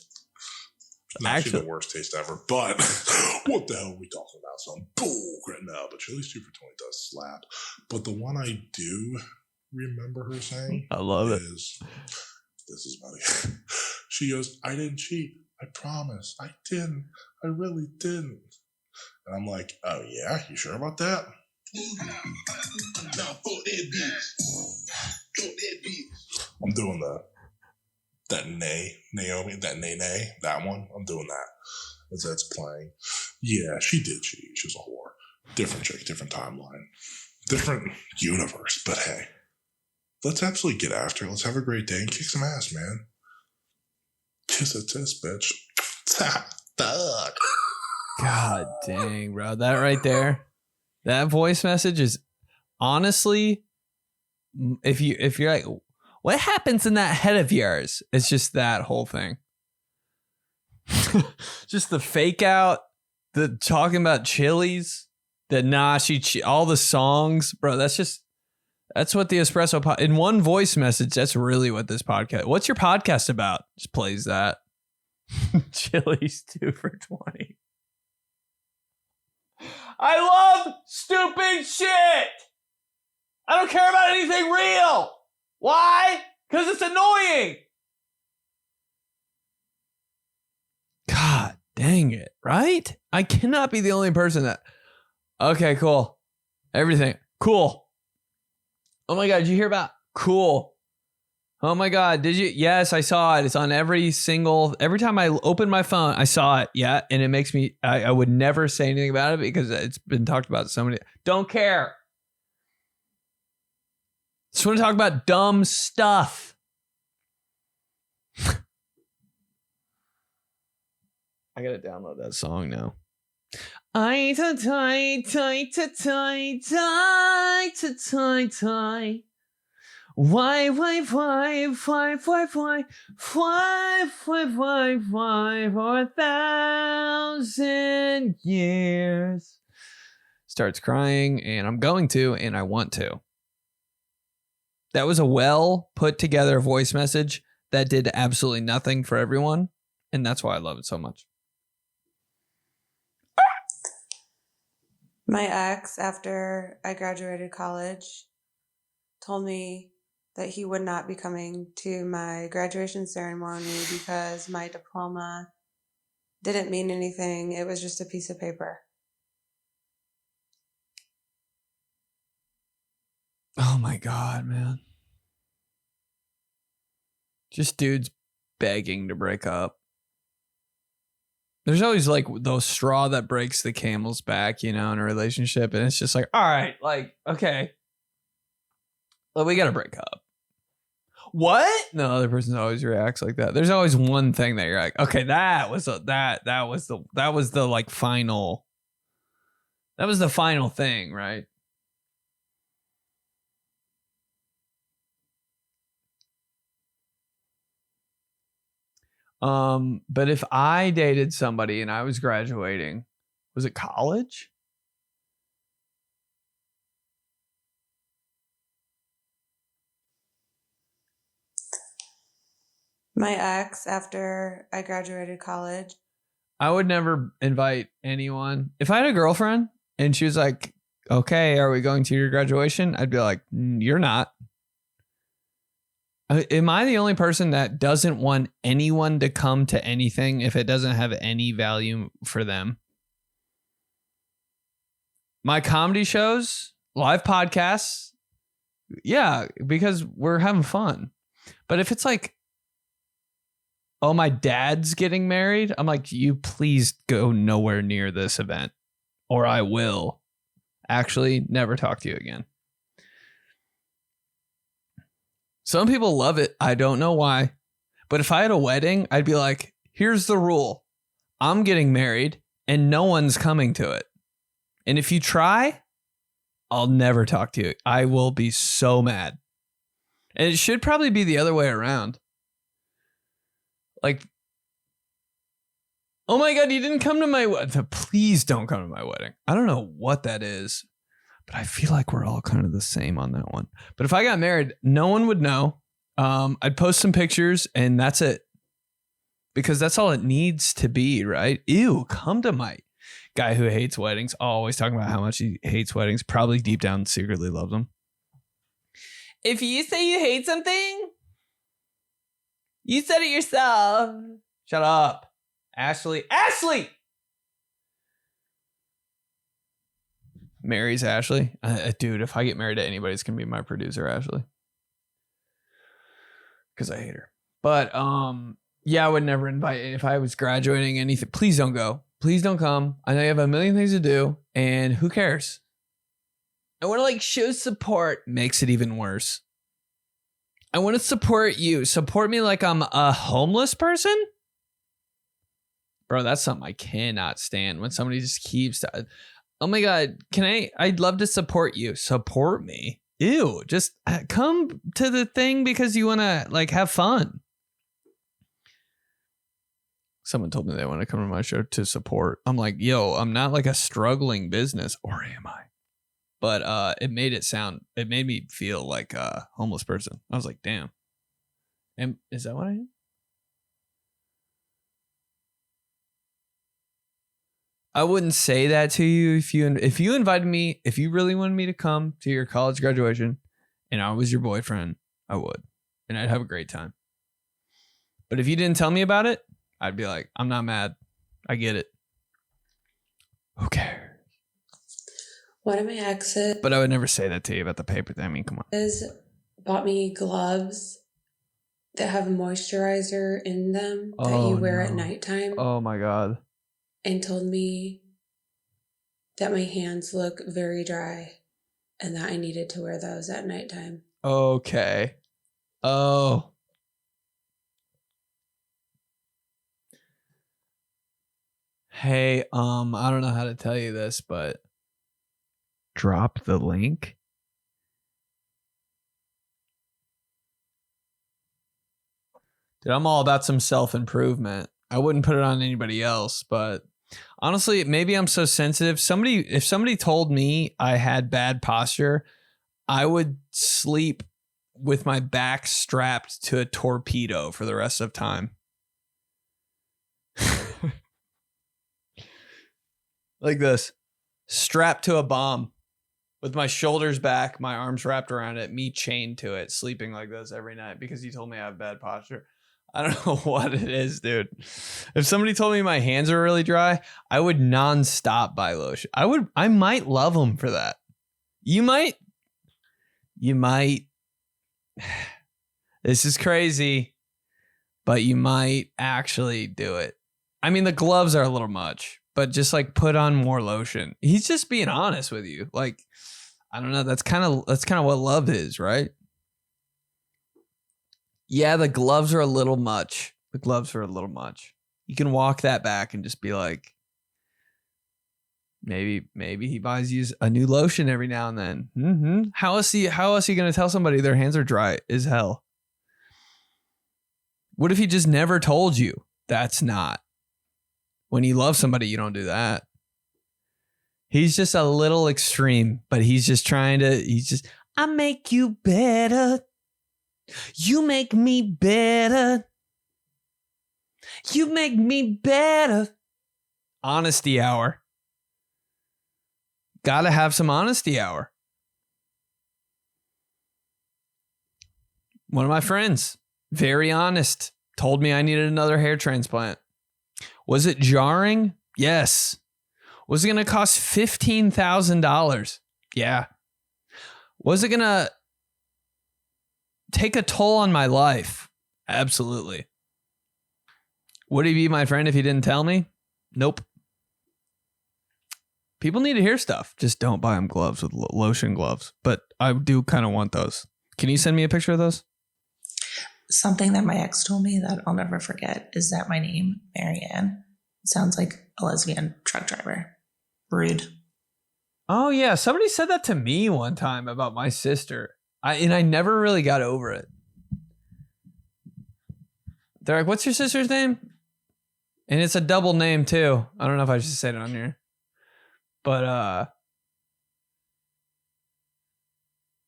Actually, the worst taste ever. But what the hell are we talking about? Some bull right now. But Chili's 2 for $20 does slap. But the one I do remember her saying, I love it. This is funny. She goes, "I didn't cheat. I promise. I didn't. I really didn't." And I'm like, "Oh yeah, you sure about that?" I'm doing that Naomi, that nay, that one. I'm doing that as that's playing. Yeah, she did cheat. She was a whore. Different chick, different timeline, different universe. But hey, let's absolutely get after it. Let's have a great day and kick some ass, man. Kiss a tisk, bitch. Fuck. God dang, bro. That right there, that voice message is honestly, if you're like, what happens in that head of yours? It's just that whole thing. Just the fake out, the talking about Chili's, all the songs, bro. That's what the Espresso in one voice message. That's really what this podcast. What's your podcast about? Just plays that. Chili's 2 for $20. I love stupid shit. I don't care about anything real. Why? Because it's annoying. God dang it, right? I cannot be the only person that... Okay, cool. Everything. Cool. Oh my God, did you hear about... Cool. Oh my God, did you? Yes, I saw it. It's on every time I open my phone, I saw it. Yeah, and it makes me... I would never say anything about it because it's been talked about so many... Don't care. Just want to talk about dumb stuff. I gotta download that song now. I tie. Why for 1,000 years? Starts crying, and I'm going to, and I want to. That was a well put together voice message that did absolutely nothing for everyone. And that's why I love it so much. My ex, after I graduated college, told me that he would not be coming to my graduation ceremony because my diploma didn't mean anything. It was just a piece of paper. Oh my God, man. Just dudes begging to break up. There's always like those straw that breaks the camel's back, in a relationship. And it's just like, all right, like, okay. Well, we got to break up. what? No, the other person always reacts like that. There's always one thing that you're like, okay, that was the like final. That was the final thing, right? But if I dated somebody and I was graduating, was it college? My ex, after I graduated college. I would never invite anyone. If I had a girlfriend and she was like, okay, are we going to your graduation? I'd be like, you're not. Am I the only person that doesn't want anyone to come to anything if it doesn't have any value for them? My comedy shows, live podcasts, yeah, because we're having fun. But if it's like, oh, my dad's getting married, I'm like, you please go nowhere near this event or I will actually never talk to you again. Some people love it. I don't know why. But if I had a wedding, I'd be like, here's the rule. I'm getting married and no one's coming to it. And if you try, I'll never talk to you. I will be so mad. And it should probably be the other way around. Like, oh my God, you didn't come to my wedding. Please don't come to my wedding. I don't know what that is. But I feel like we're all kind of the same on that one. But if I got married, no one would know. I'd post some pictures and that's it. Because that's all it needs to be, right? Ew, come to my guy who hates weddings. Always talking about how much he hates weddings. Probably deep down secretly loves them. If you say you hate something, you said it yourself. Shut up. Ashley. Marries Ashley. Dude, if I get married to anybody, it's going to be my producer, Ashley. Because I hate her. But, yeah, I would never invite, if I was graduating anything. Please don't go. Please don't come. I know you have a million things to do, and who cares? I want to, like, show support. Makes it even worse. I want to support you. Support me like I'm a homeless person? Bro, that's something I cannot stand. When somebody just keeps... Oh my God, I'd love to support you. Support me? Ew, just come to the thing because you want to like have fun. Someone told me they want to come to my show to support. I'm like, yo, I'm not like a struggling business, or am I? But it made me feel like a homeless person. I was like, damn. Is that what I am? I wouldn't say that to you if you invited me, if you really wanted me to come to your college graduation and I was your boyfriend, I would. And I'd have a great time. But if you didn't tell me about it, I'd be like, I'm not mad. I get it. Who cares? One of my exes. But I would never say that to you about the paper thing. I mean, come on. Bought me gloves that have moisturizer in them that you wear at nighttime. Oh my God. And told me that my hands look very dry and that I needed to wear those at nighttime. Okay. Oh. Hey, I don't know how to tell you this, but drop the link. Dude, I'm all about some self-improvement. I wouldn't put it on anybody else, but honestly, maybe I'm so sensitive. If somebody told me I had bad posture, I would sleep with my back strapped to a torpedo for the rest of time. Like this, strapped to a bomb with my shoulders back, my arms wrapped around it, me chained to it, sleeping like this every night because you told me I have bad posture. I don't know what it is, dude. If somebody told me my hands are really dry, I would nonstop buy lotion. I might love them for that. You might. This is crazy, but you might actually do it. I mean, the gloves are a little much, but just like put on more lotion. He's just being honest with you. Like, I don't know. That's kind of what love is, right? Yeah, the gloves are a little much. The gloves are a little much. You can walk that back and just be like, maybe he buys you a new lotion every now and then. Mm-hmm. How else he going to tell somebody their hands are dry as hell? What if he just never told you? That's not. When you love somebody, you don't do that. He's just a little extreme, but he's just I make you better. You make me better. You make me better. Honesty hour. Gotta have some honesty hour. One of my friends, very honest, told me I needed another hair transplant. Was it jarring? Yes. Was it going to cost $15,000? Yeah. Was it going to take a toll on my life? Absolutely. Would he be my friend if he didn't tell me? Nope. People need to hear stuff. Just don't buy them gloves with lotion gloves. But I do kind of want those. Can you send me a picture of those? Something that my ex told me that I'll never forget is that my name, Marianne, sounds like a lesbian truck driver. Rude. Oh, yeah. Somebody said that to me one time about my sister. I never really got over it. They're like, what's your sister's name? And it's a double name, too. I don't know if I should say it on here. But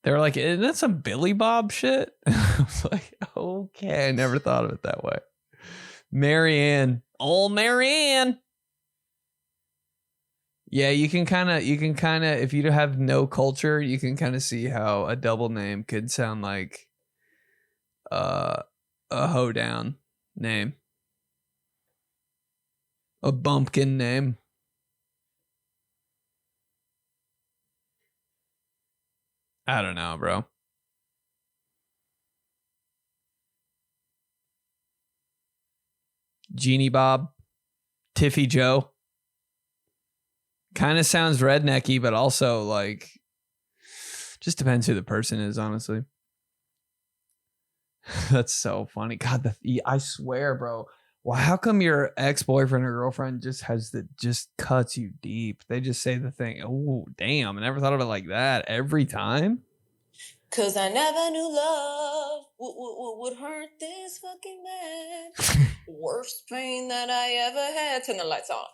they were like, isn't that some Billy Bob shit? I was like, okay. I never thought of it that way. Marianne. Oh, Marianne. Yeah, you can kind of, if you have no culture, you can kind of see how a double name could sound like a hoedown name. A bumpkin name. I don't know, bro. Jeannie Bob. Tiffy Joe. Kind of sounds rednecky, but also like just depends who the person is, honestly. That's so funny. God, I swear, bro. Well, how come your ex-boyfriend or girlfriend just cuts you deep? They just say the thing. Oh, damn. I never thought of it like that every time. Cause I never knew love would hurt this fucking bad. Worst pain that I ever had. Turn the lights on.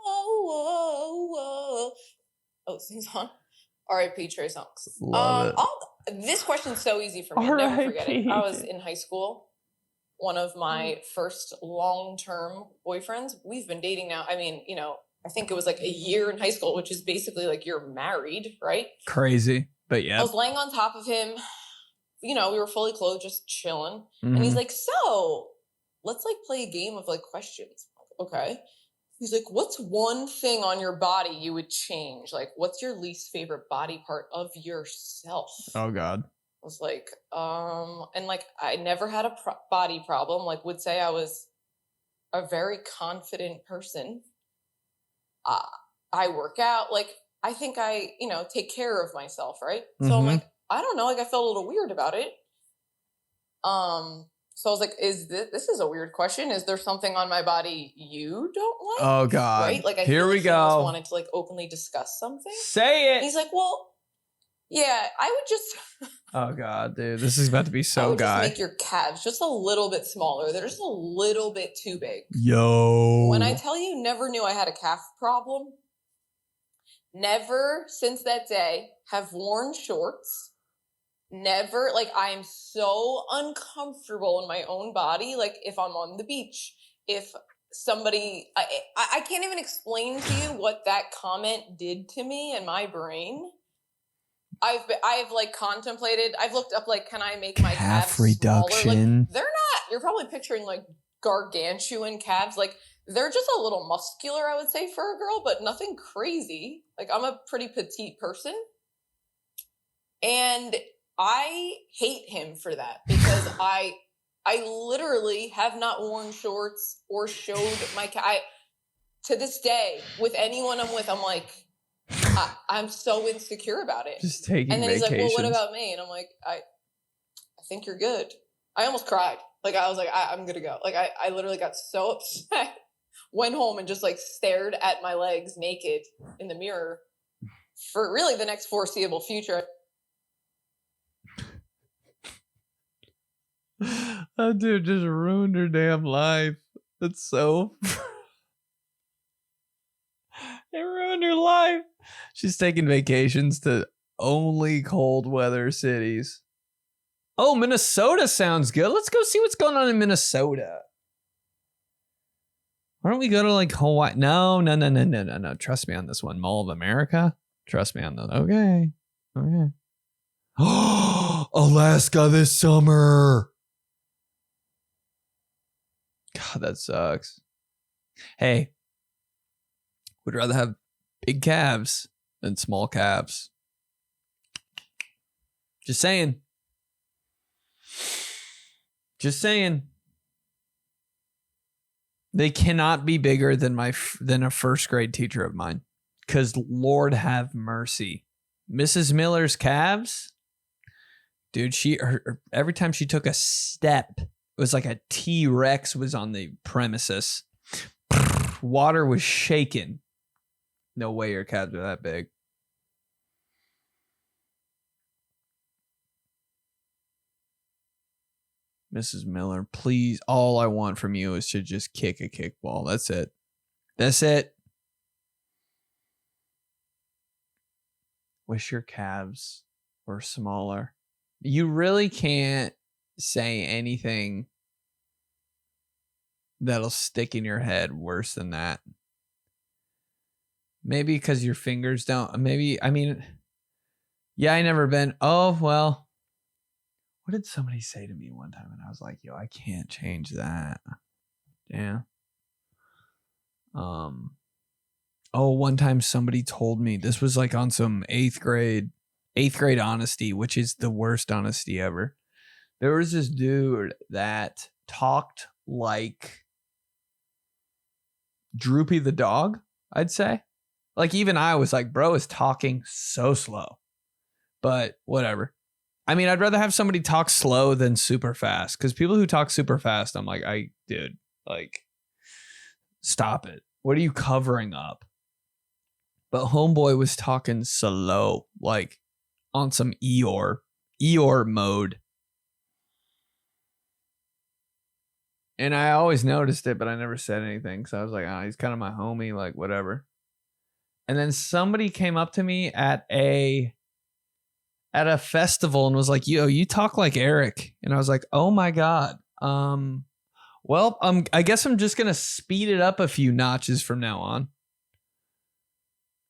Oh, sing song. R.I.P. Trey Songz. Love it. This question's so easy for me. I'll never forget it. I was in high school. One of my first long-term boyfriends. We've been dating now. I mean, I think it was like a year in high school, which is basically like you're married, right? Crazy, but yeah. I was laying on top of him. We were fully clothed, just chilling. Mm-hmm. And he's like, so let's like play a game of like questions. Okay. He's like, what's one thing on your body you would change? Like, what's your least favorite body part of yourself? Oh, God. I was like, and like, I never had a body problem. Like, would say I was a very confident person. I work out. Like, I think I, take care of myself, right? Mm-hmm. So I'm like, I don't know. Like, I felt a little weird about it. So I was like, this is a weird question. Is there something on my body you don't like? Oh, God. Right? Like, Here we go. I wanted to like openly discuss something. Say it. And he's like, well, yeah, I would just. Oh, God, dude. This is about to be so I would guy. just make your calves just a little bit smaller. They're just a little bit too big. Yo. When I tell you, never knew I had a calf problem. Never since that day have worn shorts. Never, like, I am so uncomfortable in my own body. Like, if I'm on the beach, if somebody, I can't even explain to you what that comment did to me and my brain. I've like contemplated, I've looked up, like, can I make my calves reduction smaller? Like, they're not, you're probably picturing like gargantuan calves. Like, they're just a little muscular, I would say, for a girl, but nothing crazy. Like, I'm a pretty petite person. And I hate him for that because I literally have not worn shorts or showed my to this day with anyone I'm with. I'm like, I'm so insecure about it. Just taking and then vacations. He's like, well, what about me? And I'm like, I think you're good. I almost cried. Like, I was like, I'm gonna go. Like, I literally got so upset. Went home and just like stared at my legs naked in the mirror for really the next foreseeable future. That dude just ruined her damn life. That's so... It ruined her life. She's taking vacations to only cold weather cities. Oh, Minnesota sounds good. Let's go see what's going on in Minnesota. Why don't we go to like Hawaii? No. Trust me on this one. Mall of America. Trust me on that. Okay. Oh, Alaska this summer. God, that sucks. Hey, would rather have big calves than small calves. Just saying. They cannot be bigger than a first grade teacher of mine. Because Lord have mercy. Mrs. Miller's calves, dude, every time she took a step, it was like a T-Rex was on the premises. Water was shaking. No way your calves are that big. Mrs. Miller, please, all I want from you is to just kick a kickball. That's it. Wish your calves were smaller. You really can't say anything that'll stick in your head worse than that. Maybe because your fingers don't. Maybe, I mean, yeah, I never been. Oh, well. What did somebody say to me one time? And I was like, yo, I can't change that. Yeah. Oh, one time somebody told me, this was like on some eighth grade honesty, which is the worst honesty ever. There was this dude that talked like Droopy the dog, I'd say. Like, even I was like, bro is talking so slow. But whatever. I mean, I'd rather have somebody talk slow than super fast. Because people who talk super fast, I'm like, dude, like, stop it. What are you covering up? But homeboy was talking slow, like on some Eeyore mode. And I always noticed it, but I never said anything. So I was like, he's kind of my homie, like whatever. And then somebody came up to me at a festival and was like, yo, you talk like Eric. And I was like, oh my God. Well, I guess I'm just going to speed it up a few notches from now on.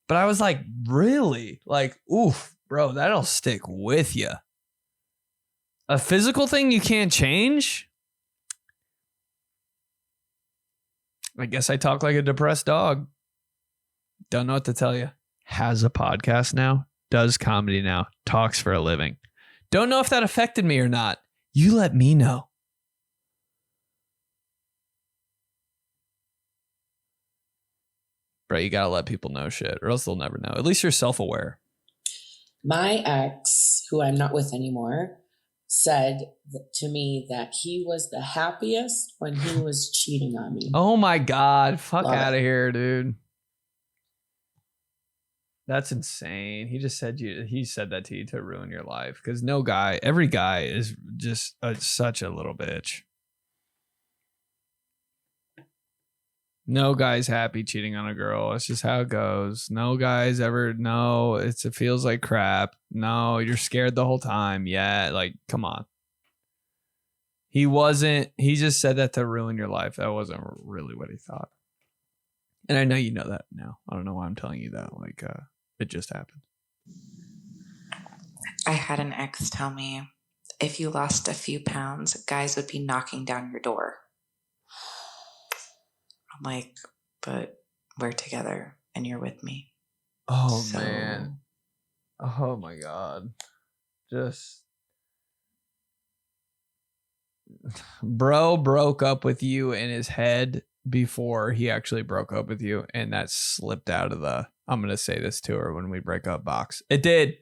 But I was like, really? Like, oof, bro, that'll stick with you. A physical thing you can't change? I guess I talk like a depressed dog. Don't know what to tell you. Has a podcast now. Does comedy now. Talks for a living. Don't know if that affected me or not. You let me know. Bro, you gotta let people know shit or else they'll never know. At least you're self-aware. My ex, who I'm not with anymore, said to me that he was the happiest when he was cheating on me. Oh my God. Fuck out of here, dude. That's insane. He just said he said that to you to ruin your life. Because every guy is just such a little bitch. No guy's happy cheating on a girl. It's just how it goes. No guy's ever, it feels like crap. No, you're scared the whole time. Yeah, like, come on. He just said that to ruin your life. That wasn't really what he thought. And I know you know that now. I don't know why I'm telling you that. Like, it just happened. I had an ex tell me, if you lost a few pounds, guys would be knocking down your door. I'm like, but we're together and you're with me. Oh, man. Oh, my God. Just... Bro broke up with you in his head before he actually broke up with you, and that slipped out of the I'm going to say this to her when we break up box. It did.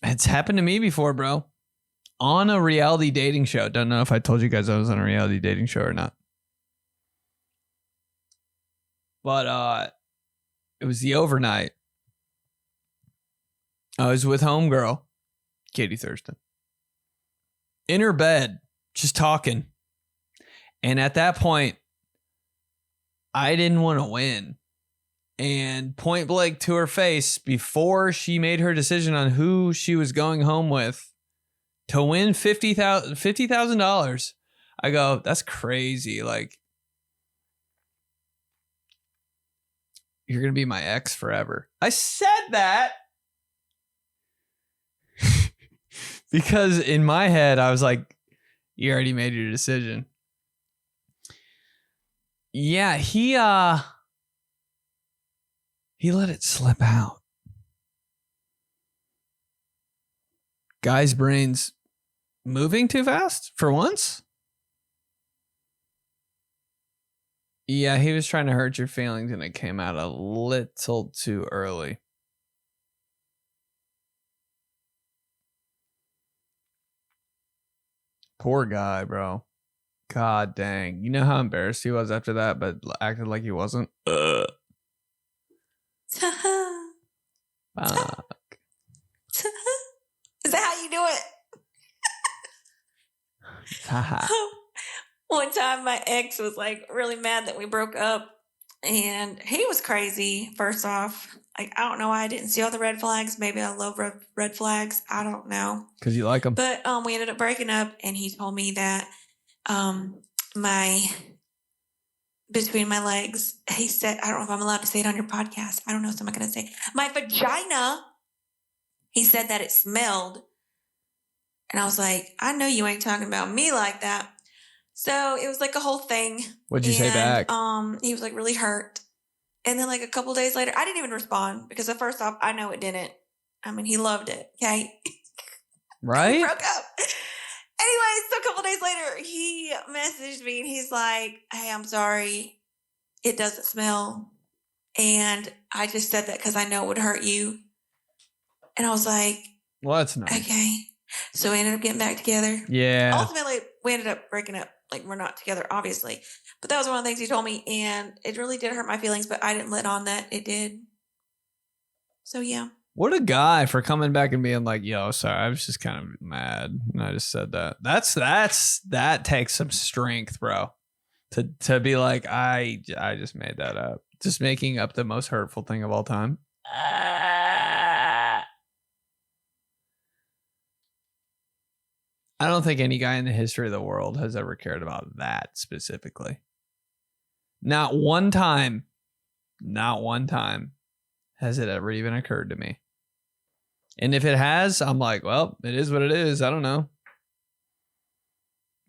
It's happened to me before, bro. on a reality dating show. Don't know if I told you guys I was on a reality dating show or not. But it was the overnight. I was with homegirl, Katie Thurston, in her bed, just talking. And at that point, I didn't want to win. And point blank to her face, before she made her decision on who she was going home with to win $50,000, I go, that's crazy. Like, you're going to be my ex forever. I said that because in my head, I was like, you already made your decision. Yeah, he let it slip out. Guy's brain's moving too fast for once. Yeah, he was trying to hurt your feelings and it came out a little too early. Poor guy, bro. God dang. You know how embarrassed he was after that, but acted like he wasn't? Fuck. Is that how you do it? One time my ex was like really mad that we broke up, and he was crazy. First off, like, I don't know why I didn't see all the red flags. Maybe I love red flags. I don't know. Because you like them. But we ended up breaking up, and he told me that between my legs, he said, I don't know if I'm allowed to say it on your podcast. I don't know, so I'm not going to say my vagina. He said that it smelled. And I was like, I know you ain't talking about me like that. So it was like a whole thing. What'd you say back? He was like really hurt. And then like a couple days later, I didn't even respond because at first off, I know it didn't. I mean, he loved it. Okay. Right? We broke up. Anyways, so a couple days later, he messaged me and he's like, hey, I'm sorry. It doesn't smell. And I just said that because I know it would hurt you. And I was like, well, that's nice. Okay. So we ended up getting back together. Yeah. Ultimately, we ended up breaking up. Like, we're not together, obviously. But that was one of the things he told me. And it really did hurt my feelings, but I didn't let on that it did. So, yeah. What a guy for coming back and being like, yo, sorry, I was just kind of mad. And I just said that. That takes some strength, bro. To be like, I just made that up. Just making up the most hurtful thing of all time. I don't think any guy in the history of the world has ever cared about that specifically. Not one time has it ever even occurred to me. And if it has, I'm like, well, it is what it is. I don't know.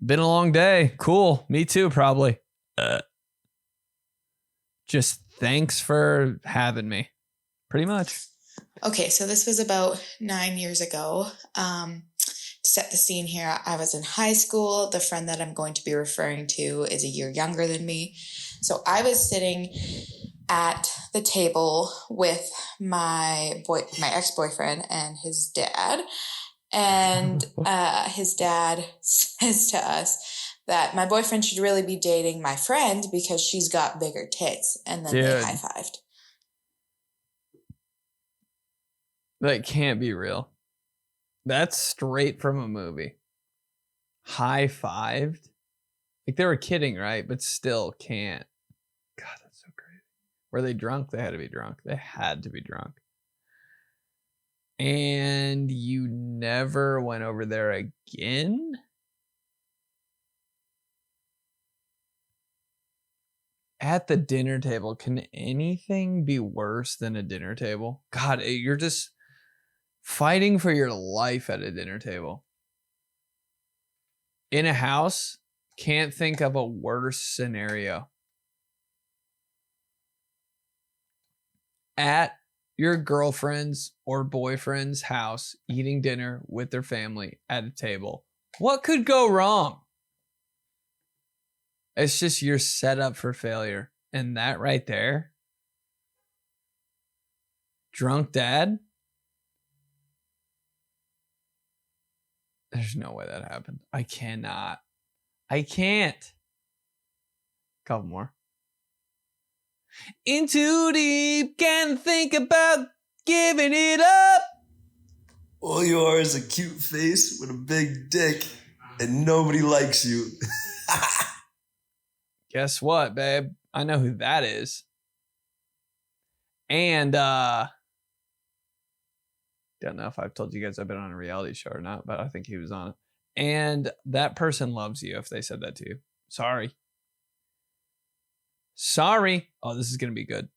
Been a long day. Cool. Me too, probably. Just thanks for having me. Pretty much. Okay, so this was about 9 years ago. To set the scene here, I was in high school. The friend that I'm going to be referring to is a year younger than me. So I was sitting at the table with my ex-boyfriend and his dad. And his dad says to us that my boyfriend should really be dating my friend because she's got bigger tits. And then they high-fived. That can't be real. That's straight from a movie. High-fived? Like, they were kidding, right? But still can't. God, that's so crazy. Were they drunk? They had to be drunk. They had to be drunk. And you never went over there again? At the dinner table, can anything be worse than a dinner table? God, you're just fighting for your life at a dinner table. In a house, can't think of a worse scenario. At your girlfriend's or boyfriend's house, eating dinner with their family at a table. What could go wrong? It's just you're set up for failure. And that right there, drunk dad, There's no way that happened. I can't. Couple more. In too deep, can't think about giving it up. All you are is a cute face with a big dick, and nobody likes you. Guess what, babe? I know who that is. And don't know if I've told you guys I've been on a reality show or not, but I think he was on it. And that person loves you if they said that to you. Sorry. Oh, this is going to be good.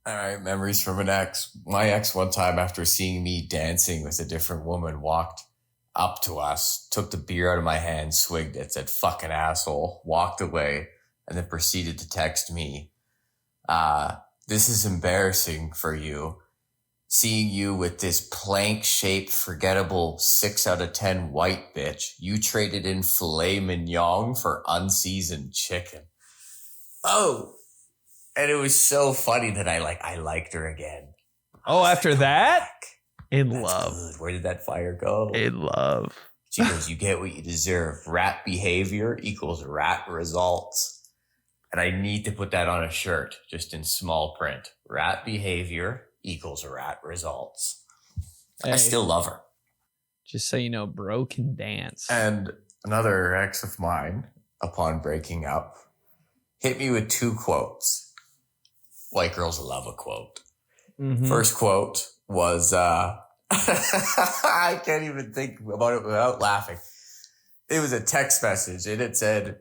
All right, memories from an ex. My ex one time, after seeing me dancing with a different woman, walked up to us, took the beer out of my hand, swigged it, said, "Fucking asshole," walked away, and then proceeded to text me, "This is embarrassing for you. Seeing you with this plank-shaped, forgettable 6 out of 10 white bitch. You traded in filet mignon for unseasoned chicken." Oh, and it was so funny that I liked her again. Oh, after that? In That's love. good. Where did that fire go? In love. She goes, "You get what you deserve. Rat behavior equals rat results." And I need to put that on a shirt, just in small print. Rat behavior equals rat results. Hey. I still love her. Just so you know, bro can dance. And another ex of mine, upon breaking up, hit me with 2 quotes. White girls love a quote. Mhm. First quote was, I can't even think about it without laughing. It was a text message, and it said,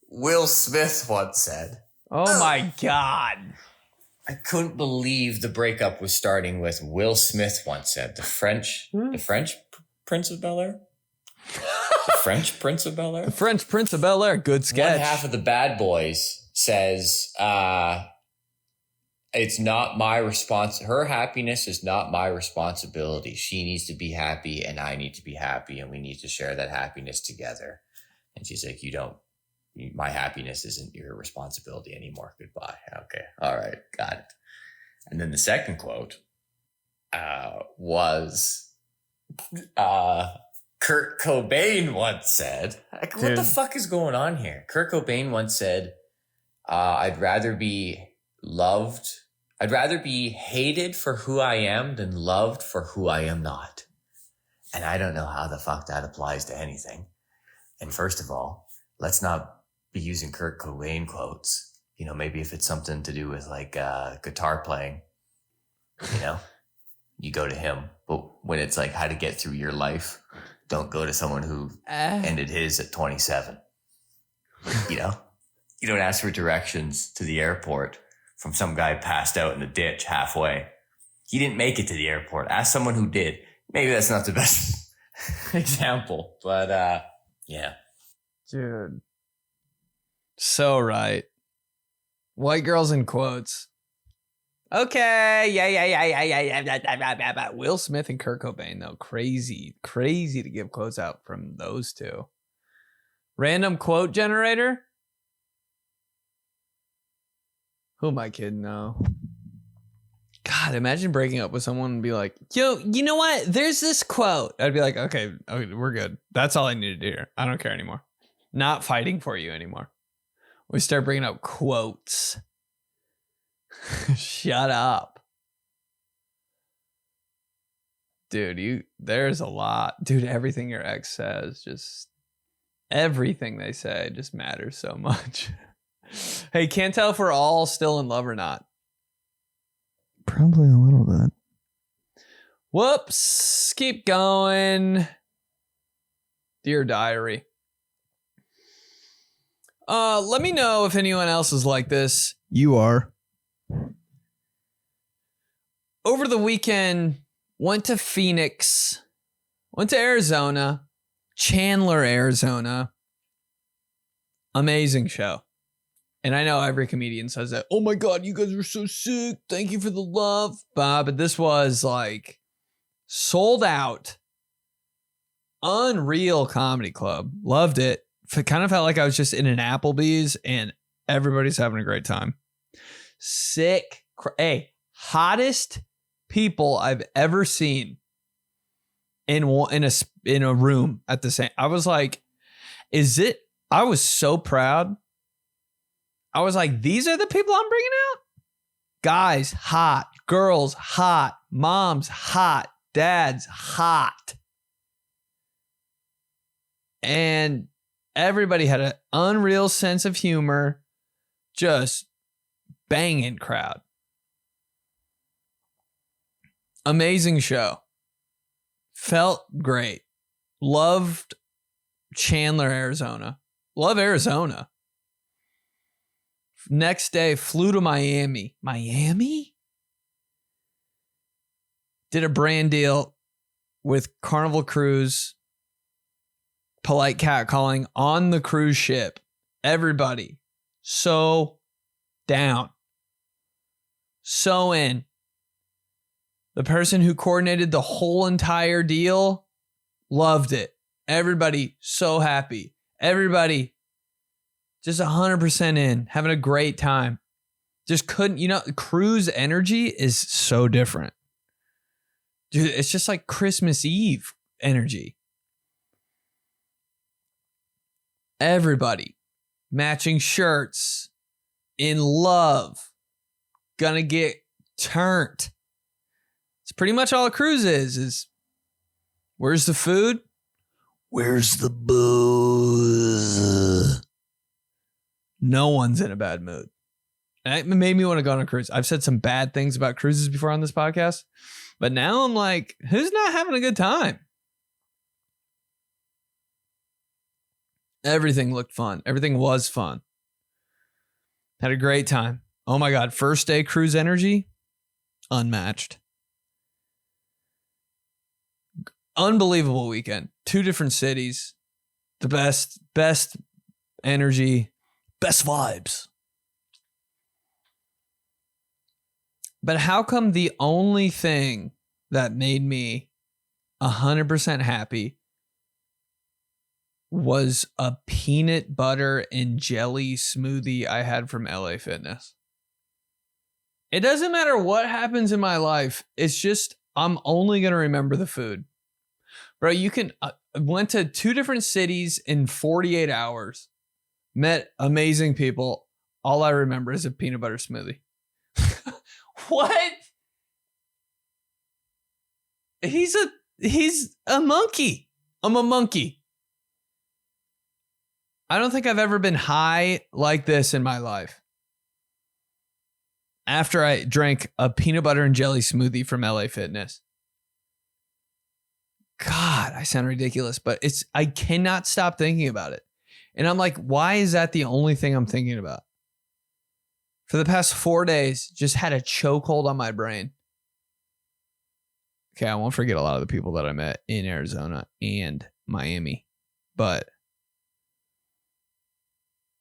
Will Smith once said. Oh my God. I couldn't believe the breakup was starting with Will Smith once said. The French Prince of Bel-Air? The French Prince of Bel-Air? The French Prince of Bel-Air. Good sketch. One half of the Bad Boys says, it's not my her happiness is not my responsibility. She needs to be happy and I need to be happy and we need to share that happiness together. And she's like, my happiness isn't your responsibility anymore. Goodbye. Okay. All right. Got it. And then the second quote was Kurt Cobain once said, what the fuck is going on here? Kurt Cobain once said, I'd rather be hated for who I am than loved for who I am not. And I don't know how the fuck that applies to anything. And first of all, let's not be using Kurt Cobain quotes. Maybe if it's something to do with like guitar playing, you go to him. But when it's like how to get through your life, don't go to someone who ended his at 27. You don't ask for directions to the airport from some guy passed out in the ditch halfway. He didn't make it to the airport. Ask someone who did. Maybe that's not the best example, but yeah. Dude. So right. White girls in quotes. Okay. Yeah. Will Smith and Kurt Cobain, though. Crazy to give quotes out from those two. Random quote generator? Who am I kidding now? God, imagine breaking up with someone and be like, yo, you know what? There's this quote. I'd be like, okay, we're good. That's all I need to do here. I don't care anymore. Not fighting for you anymore. We start bringing up quotes. Shut up. Dude, there's a lot. Dude, everything your ex says, just everything they say just matters so much. Hey, can't tell if we're all still in love or not. Probably a little bit. Whoops. Keep going. Dear Diary. Let me know if anyone else is like this. You are. Over the weekend, went to Phoenix, went to Arizona, Chandler, Arizona. Amazing show. And I know every comedian says that, oh my God, you guys are so sick. Thank you for the love. But this was like sold out. Unreal comedy club. Loved it. Kind of felt like I was just in an Applebee's and everybody's having a great time. Sick. Hey, hottest people I've ever seen in a room at the same. I was like, I was so proud. I was like, these are the people I'm bringing out? Guys, hot. Girls, hot. Moms, hot. Dads, hot. And everybody had an unreal sense of humor. Just banging crowd. Amazing show. Felt great. Loved Chandler, Arizona. Love Arizona. Next day, flew to Miami. Miami? Did a brand deal with Carnival Cruise. Polite catcalling on the cruise ship. Everybody. So down. So in. The person who coordinated the whole entire deal loved it. Everybody so happy. Everybody just 100% in, having a great time. Just couldn't, cruise energy is so different. Dude, it's just like Christmas Eve energy. Everybody matching shirts, in love, gonna get turned. It's pretty much all a cruise is where's the food? Where's the booze? No one's in a bad mood. It made me want to go on a cruise. I've said some bad things about cruises before on this podcast, but now I'm like, who's not having a good time? Everything looked fun. Everything was fun. Had a great time. Oh my God. First day cruise energy, unmatched. Unbelievable weekend. 2 different cities. The best energy, best vibes. But how come the only thing that made me 100% happy was a peanut butter and jelly smoothie I had from LA Fitness? It doesn't matter what happens in my life. It's just, I'm only going to remember the food. Bro, you can, went to 2 different cities in 48 hours, met amazing people. All I remember is a peanut butter smoothie. What? He's a monkey. I'm a monkey. I don't think I've ever been high like this in my life. After I drank a peanut butter and jelly smoothie from LA Fitness. God, I sound ridiculous, but I cannot stop thinking about it. And I'm like, why is that the only thing I'm thinking about? For the past 4 days, just had a chokehold on my brain. Okay, I won't forget a lot of the people that I met in Arizona and Miami. But,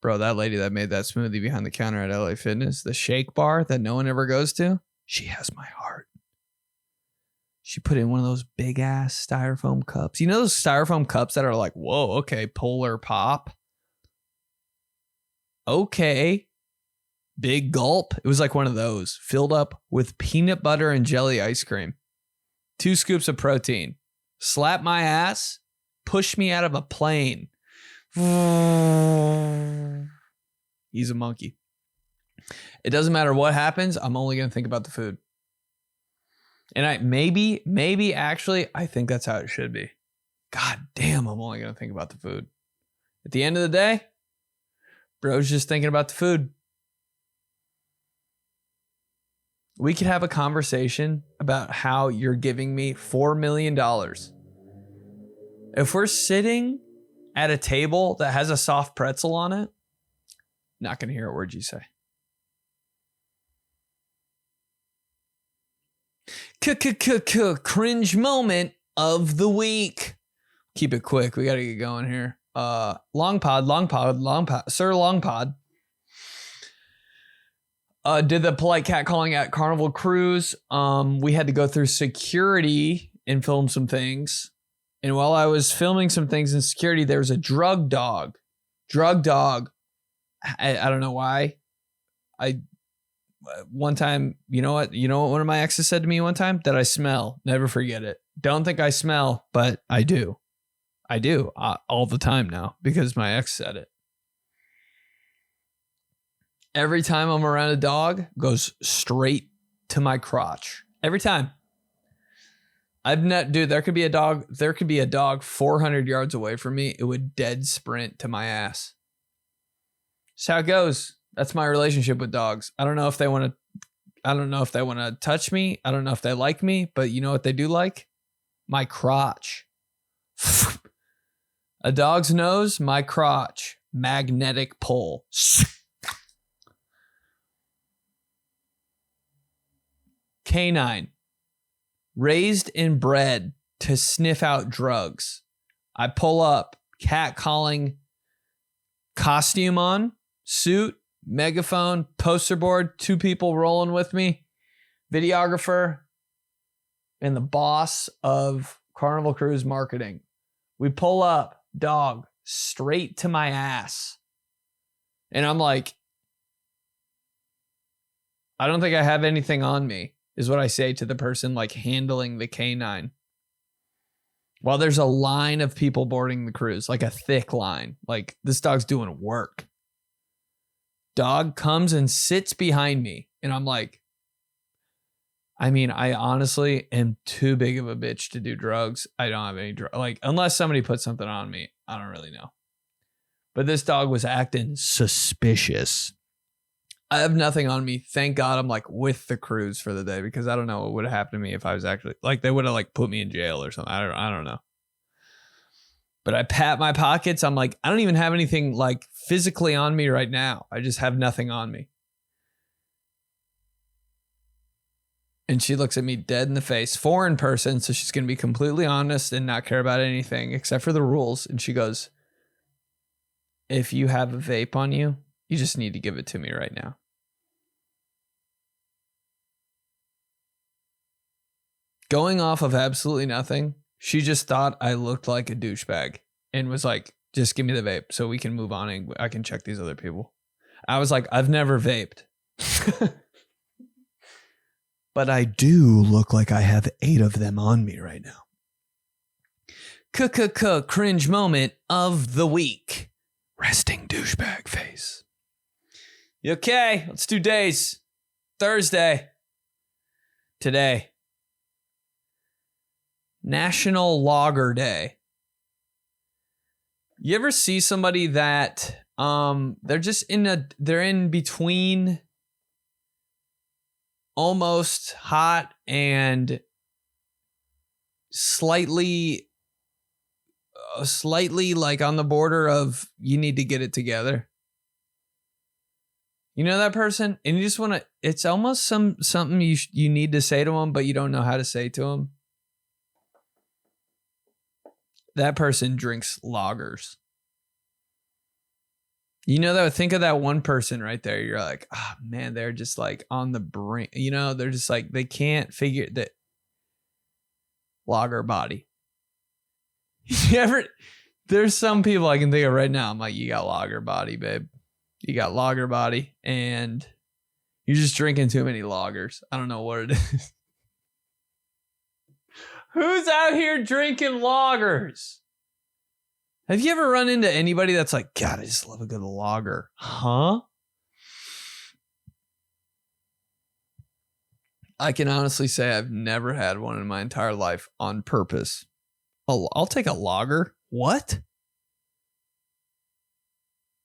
bro, that lady that made that smoothie behind the counter at LA Fitness, the shake bar that no one ever goes to, she has my heart. She put in one of those big ass styrofoam cups. You know those styrofoam cups that are like, whoa, okay, polar pop. Okay. Big gulp. It was like one of those filled up with peanut butter and jelly ice cream. 2 scoops of protein. Slap my ass. Push me out of a plane. He's a monkey. It doesn't matter what happens. I'm only going to think about the food. And maybe actually, I think that's how it should be. God damn, I'm only going to think about the food. At the end of the day, bro's just thinking about the food. We could have a conversation about how you're giving me $4 million. If we're sitting at a table that has a soft pretzel on it, not going to hear a word you say. Cringe moment of the week. Keep it quick. We got to get going here. Long pod. Sir Long Pod. Did the polite catcalling at Carnival Cruise. We had to go through security and film some things. And while I was filming some things in security, there was a drug dog. I don't know why. one time, you know what one of my exes said to me one time? That I smell. Never forget it. Don't think I smell, but I do. I do all the time now because my ex said it. Every time I'm around a dog, goes straight to my crotch. Every time. Dude, there could be a dog 400 yards away from me. It would dead sprint to my ass. That's how it goes. That's my relationship with dogs. I don't know if they want to touch me. I don't know if they like me, but you know what they do like? My crotch. A dog's nose, my crotch. Magnetic pull. Canine. Raised and bred to sniff out drugs. I pull up, cat calling, costume on, suit, megaphone, poster board, 2 people rolling with me, videographer, and the boss of Carnival Cruise Marketing. We pull up, dog, straight to my ass. And I'm like, I don't think I have anything on me, is what I say to the person like handling the canine. While there's a line of people boarding the cruise, like a thick line, like this dog's doing work. Dog comes and sits behind me. And I'm like, I mean, I honestly am too big of a bitch to do drugs. I don't have any like, unless somebody puts something on me, I don't really know. But this dog was acting suspicious. I have nothing on me. Thank God I'm like with the cruise for the day because I don't know what would have happened to me if I was actually like, they would have like put me in jail or something. I don't know. But I pat my pockets. I'm like, I don't even have anything like physically on me right now. I just have nothing on me. And she looks at me dead in the face, foreign person. So she's going to be completely honest and not care about anything except for the rules. And she goes, if you have a vape on you, you just need to give it to me right now. Going off of absolutely nothing, she just thought I looked like a douchebag and was like, just give me the vape so we can move on and I can check these other people. I was like, I've never vaped. But I do look like I have 8 of them on me right now. Cringe moment of the week. Resting douchebag face. Okay, let's do days. Thursday. Today. National Lager Day. You ever see somebody that they're in between almost hot and slightly like on the border of you need to get it together? You know that person? And you just want to, it's almost something you need to say to them, but you don't know how to say to them. That person drinks lagers. You know, though, think of that one person right there. You're like, oh man, they're just like on the brink. You know, they're just like, they can't figure that lager body. There's some people I can think of right now. I'm like, you got lager body, babe. You got lager body and you're just drinking too many lagers. I don't know what it is. Who's out here drinking lagers? Have you ever run into anybody that's like, God, I just love a good lager? Huh? I can honestly say I've never had one in my entire life on purpose. I'll take a lager. What?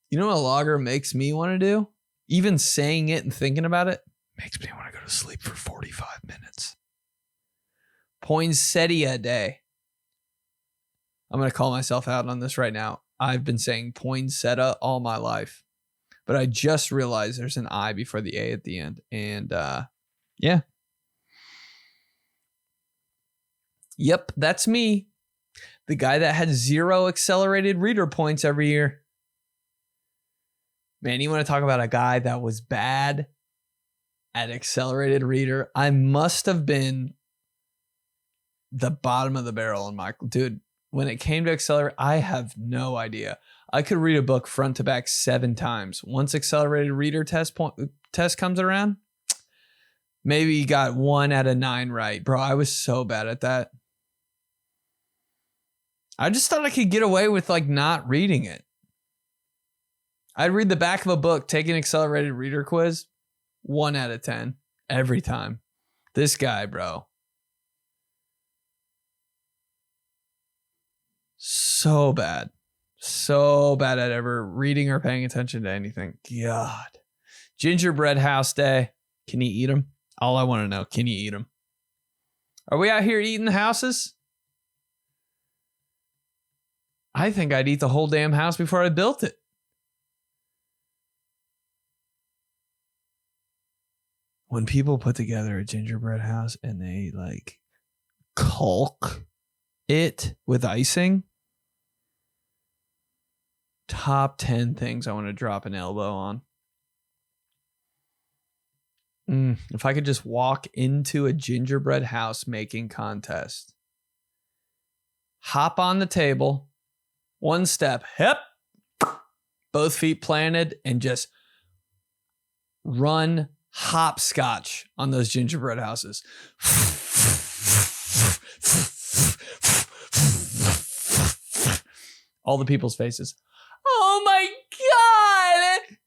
You know what a lager makes me want to do? Even saying it and thinking about it makes me want to go to sleep for 45 minutes. Poinsettia Day. I'm going to call myself out on this right now. I've been saying poinsettia all my life, but I just realized there's an I before the A at the end. And yeah. Yep, that's me. The guy that had 0 accelerated reader points every year. Man, you want to talk about a guy that was bad at accelerated reader? I must have been the bottom of the barrel in my... Dude, when it came to accelerate, I have no idea. I could read a book front to back 7 times. Once accelerated reader test comes around, Maybe you got 1 out of 9 right. Bro, I was so bad at that. I just thought I could get away with like not reading it. I'd read the back of a book, take an accelerated reader quiz, 1 out of 10 every time. This guy, bro. So bad. So bad at ever reading or paying attention to anything. God. Gingerbread house day. Can you eat them? All I want to know, can you eat them? Are we out here eating the houses? I think I'd eat the whole damn house before I built it. When people put together a gingerbread house and they like caulk it with icing, top 10 things I want to drop an elbow on. If I could just walk into a gingerbread house making contest, hop on the table, 1 step, hip, both feet planted, and just run hopscotch on those gingerbread houses. All the people's faces. Oh my God!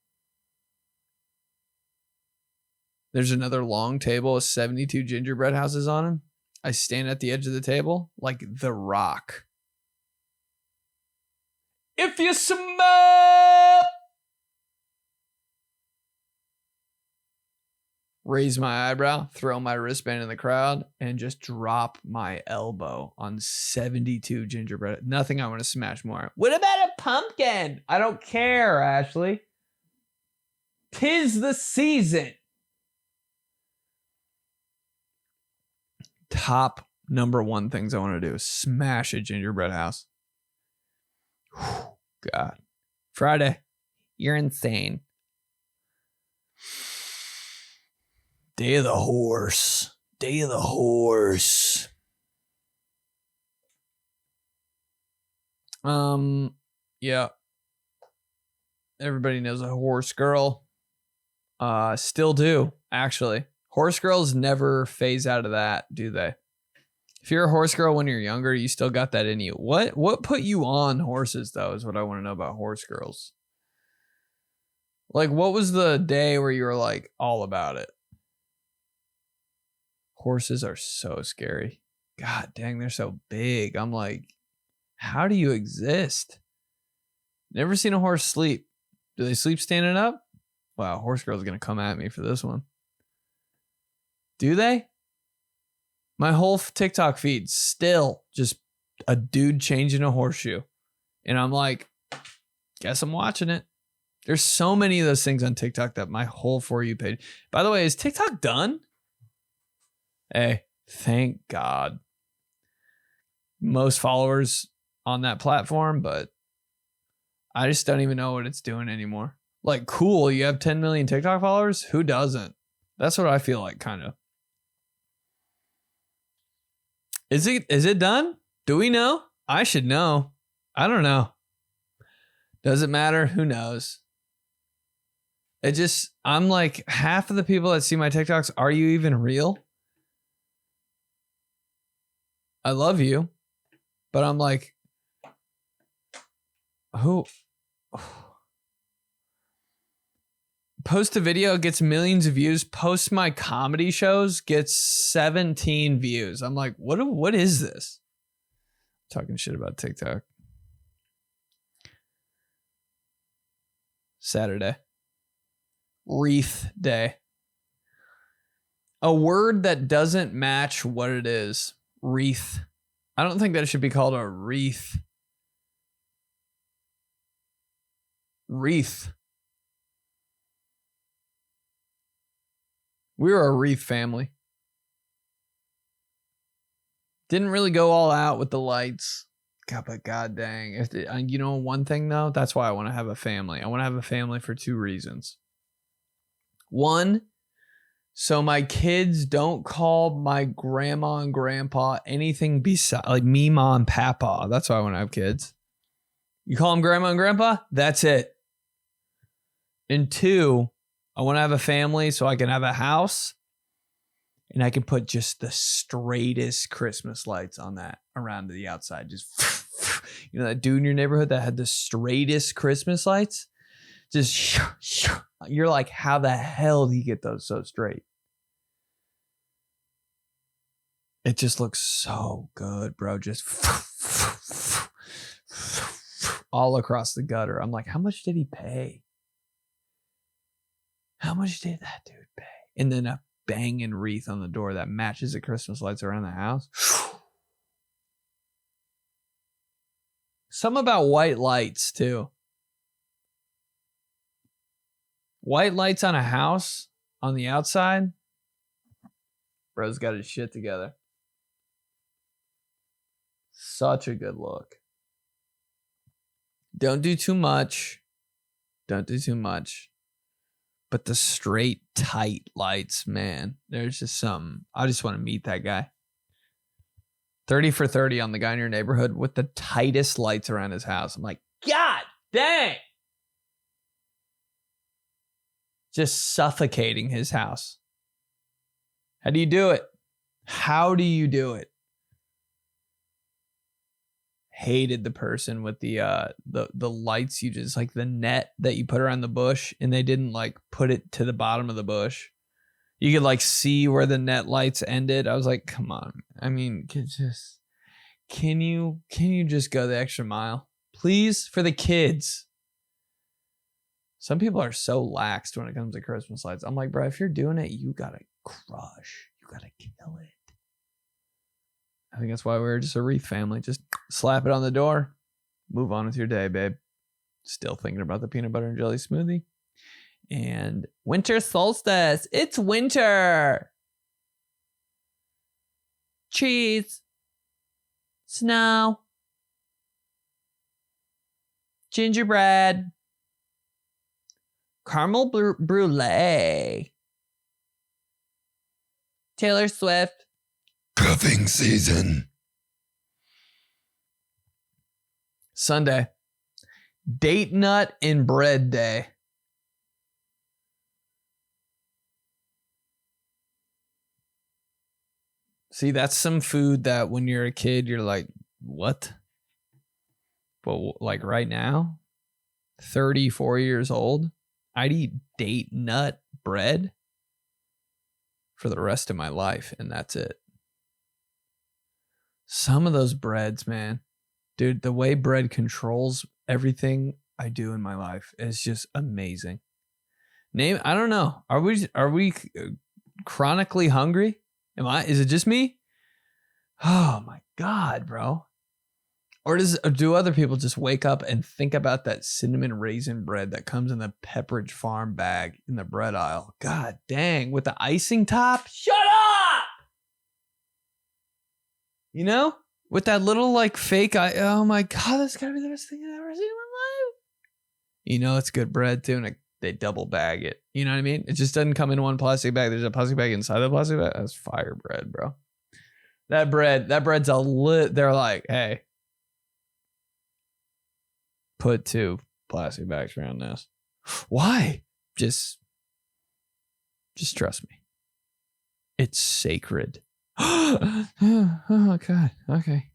There's another long table with 72 gingerbread houses on them. I stand at the edge of the table like The Rock. If you smell, raise my eyebrow, throw my wristband in the crowd, and just drop my elbow on 72 gingerbread. Nothing I want to smash more. What about a pumpkin? I don't care, Ashley. 'Tis the season. Top number 1 things I want to do is smash a gingerbread house. God. Friday. You're insane. Day of the horse. Day of the horse. Yeah. Everybody knows a horse girl. Still do, actually. Horse girls never phase out of that, do they? If you're a horse girl when you're younger, you still got that in you. What put you on horses, though, is what I want to know about horse girls. Like, what was the day where you were, like, all about it? Horses are so scary. God dang, they're so big. I'm like, how do you exist? Never seen a horse sleep. Do they sleep standing up? Wow, horse girl's going to come at me for this one. Do they? My whole TikTok feed still just a dude changing a horseshoe. And I'm like, guess I'm watching it. There's so many of those things on TikTok that my whole For You page. By the way, is TikTok done? Hey, thank God. Most followers on that platform, but I just don't even know what it's doing anymore. Like, cool, you have 10 million TikTok followers? Who doesn't? That's what I feel like, kind of. Is it done? Do we know? I should know. I don't know. Does it matter? Who knows? I'm like, half of the people that see my TikToks, are you even real? I love you, but I'm like, who? Post a video, gets millions of views. Post my comedy shows, gets 17 views. I'm like, what is this? Talking shit about TikTok. Saturday. Wreath day. A word that doesn't match what it is. Wreath. I don't think that it should be called a wreath. Wreath. We were a wreath family. Didn't really go all out with the lights. God, but god dang. You know one thing though? That's why I want to have a family. I want to have a family for 2 reasons. 1, so my kids don't call my grandma and grandpa anything besides like me, mom, papa. That's why I want to have kids. You call them grandma and grandpa? That's it. And 2, I want to have a family so I can have a house And I can put just the straightest Christmas lights on that around the outside. Just, you know, that dude in your neighborhood that had the straightest Christmas lights? Just, you're like, how the hell did he get those so straight? It just looks so good, bro. Just all across the gutter. I'm like, how much did he pay? How much did that dude pay? And then a banging wreath on the door that matches the Christmas lights around the house. Something about white lights, too. White lights on a house on the outside. Bro's got his shit together. Such a good look. Don't do too much. Don't do too much. But the straight, tight lights, man, there's just something. I just want to meet that guy. 30 for 30 on the guy in your neighborhood with the tightest lights around his house. I'm like, God dang. Just suffocating his house. How do you do it? How do you do it? Hated the person with the lights, you just like the net that you put around the bush, and they didn't like put it to the bottom of the bush. You could like see where the net lights ended. I was like, come on. I mean, can you just go the extra mile? Please, for the kids. Some people are so laxed when it comes to Christmas lights. I'm like, bro, if you're doing it, you gotta crush. You gotta kill it. I think that's why we're just a wreath family. Just slap it on the door. Move on with your day, babe. Still thinking about the peanut butter and jelly smoothie. And winter solstice. It's winter. Cheese. Snow. Gingerbread. Caramel brulee. Taylor Swift. Cuffing season. Sunday. Date nut and bread day. See, that's some food that when you're a kid, you're like, what? But like right now, 34 years old, I'd eat date nut bread for the rest of my life, and that's it. Some of those breads, man, dude, the way bread controls everything I do in my life is just amazing. I don't know. Are we chronically hungry? Is it just me? Oh my God, bro. Or do other people just wake up and think about that cinnamon raisin bread that comes in the Pepperidge Farm bag in the bread aisle? God dang, with the icing top? Shut up! You know? With that little like fake oh my God, that's gotta be the best thing I've ever seen in my life. You know it's good bread too, and they double bag it. You know what I mean? It just doesn't come in one plastic bag. There's a plastic bag inside the plastic bag. That's fire bread, bro. That bread's they're like, hey, put 2 plastic bags around this. Why? Just trust me. It's sacred. Oh God. Okay.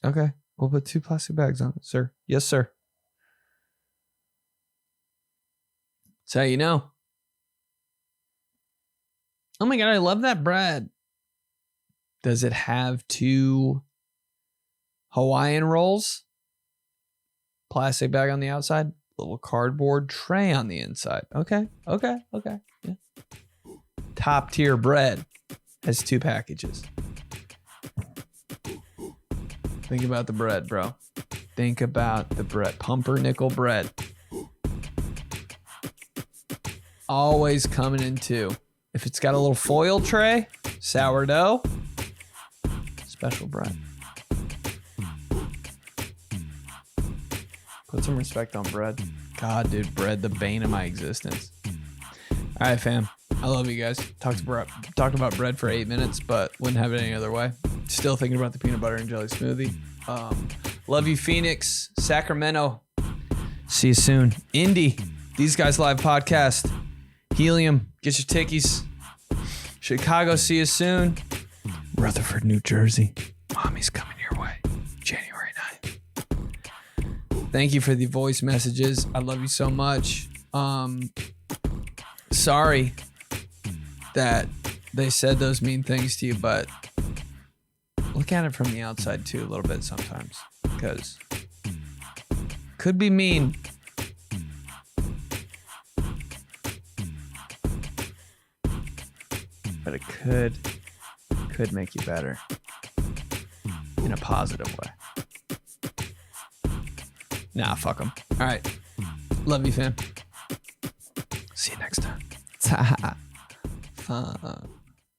Okay. We'll put 2 plastic bags on it, sir. Yes, sir. That's how you know. Oh my God, I love that bread. Does it have 2 Hawaiian rolls? Plastic bag on the outside, little cardboard tray on the inside. Okay. Yeah. Top tier bread has 2 packages. Think about the bread, bro. Think about the bread. Pumpernickel bread. Always coming in 2. If it's got a little foil tray, sourdough, special bread. Put some respect on bread. God, dude, bread, the bane of my existence. All right, fam. I love you guys. Talked about bread for 8 minutes, but wouldn't have it any other way. Still thinking about the peanut butter and jelly smoothie. Love you, Phoenix, Sacramento. See you soon. Indy, These Guys Live podcast. Helium, get your tickies. Chicago, see you soon. Rutherford, New Jersey. Mommy's coming your way. January 9th. Thank you for the voice messages. I love you so much. Sorry that they said those mean things to you, but look at it from the outside too a little bit sometimes, because could be mean. But it could make you better in a positive way. Nah, fuck them. All right. Love you, fam. See you next time. Fuck.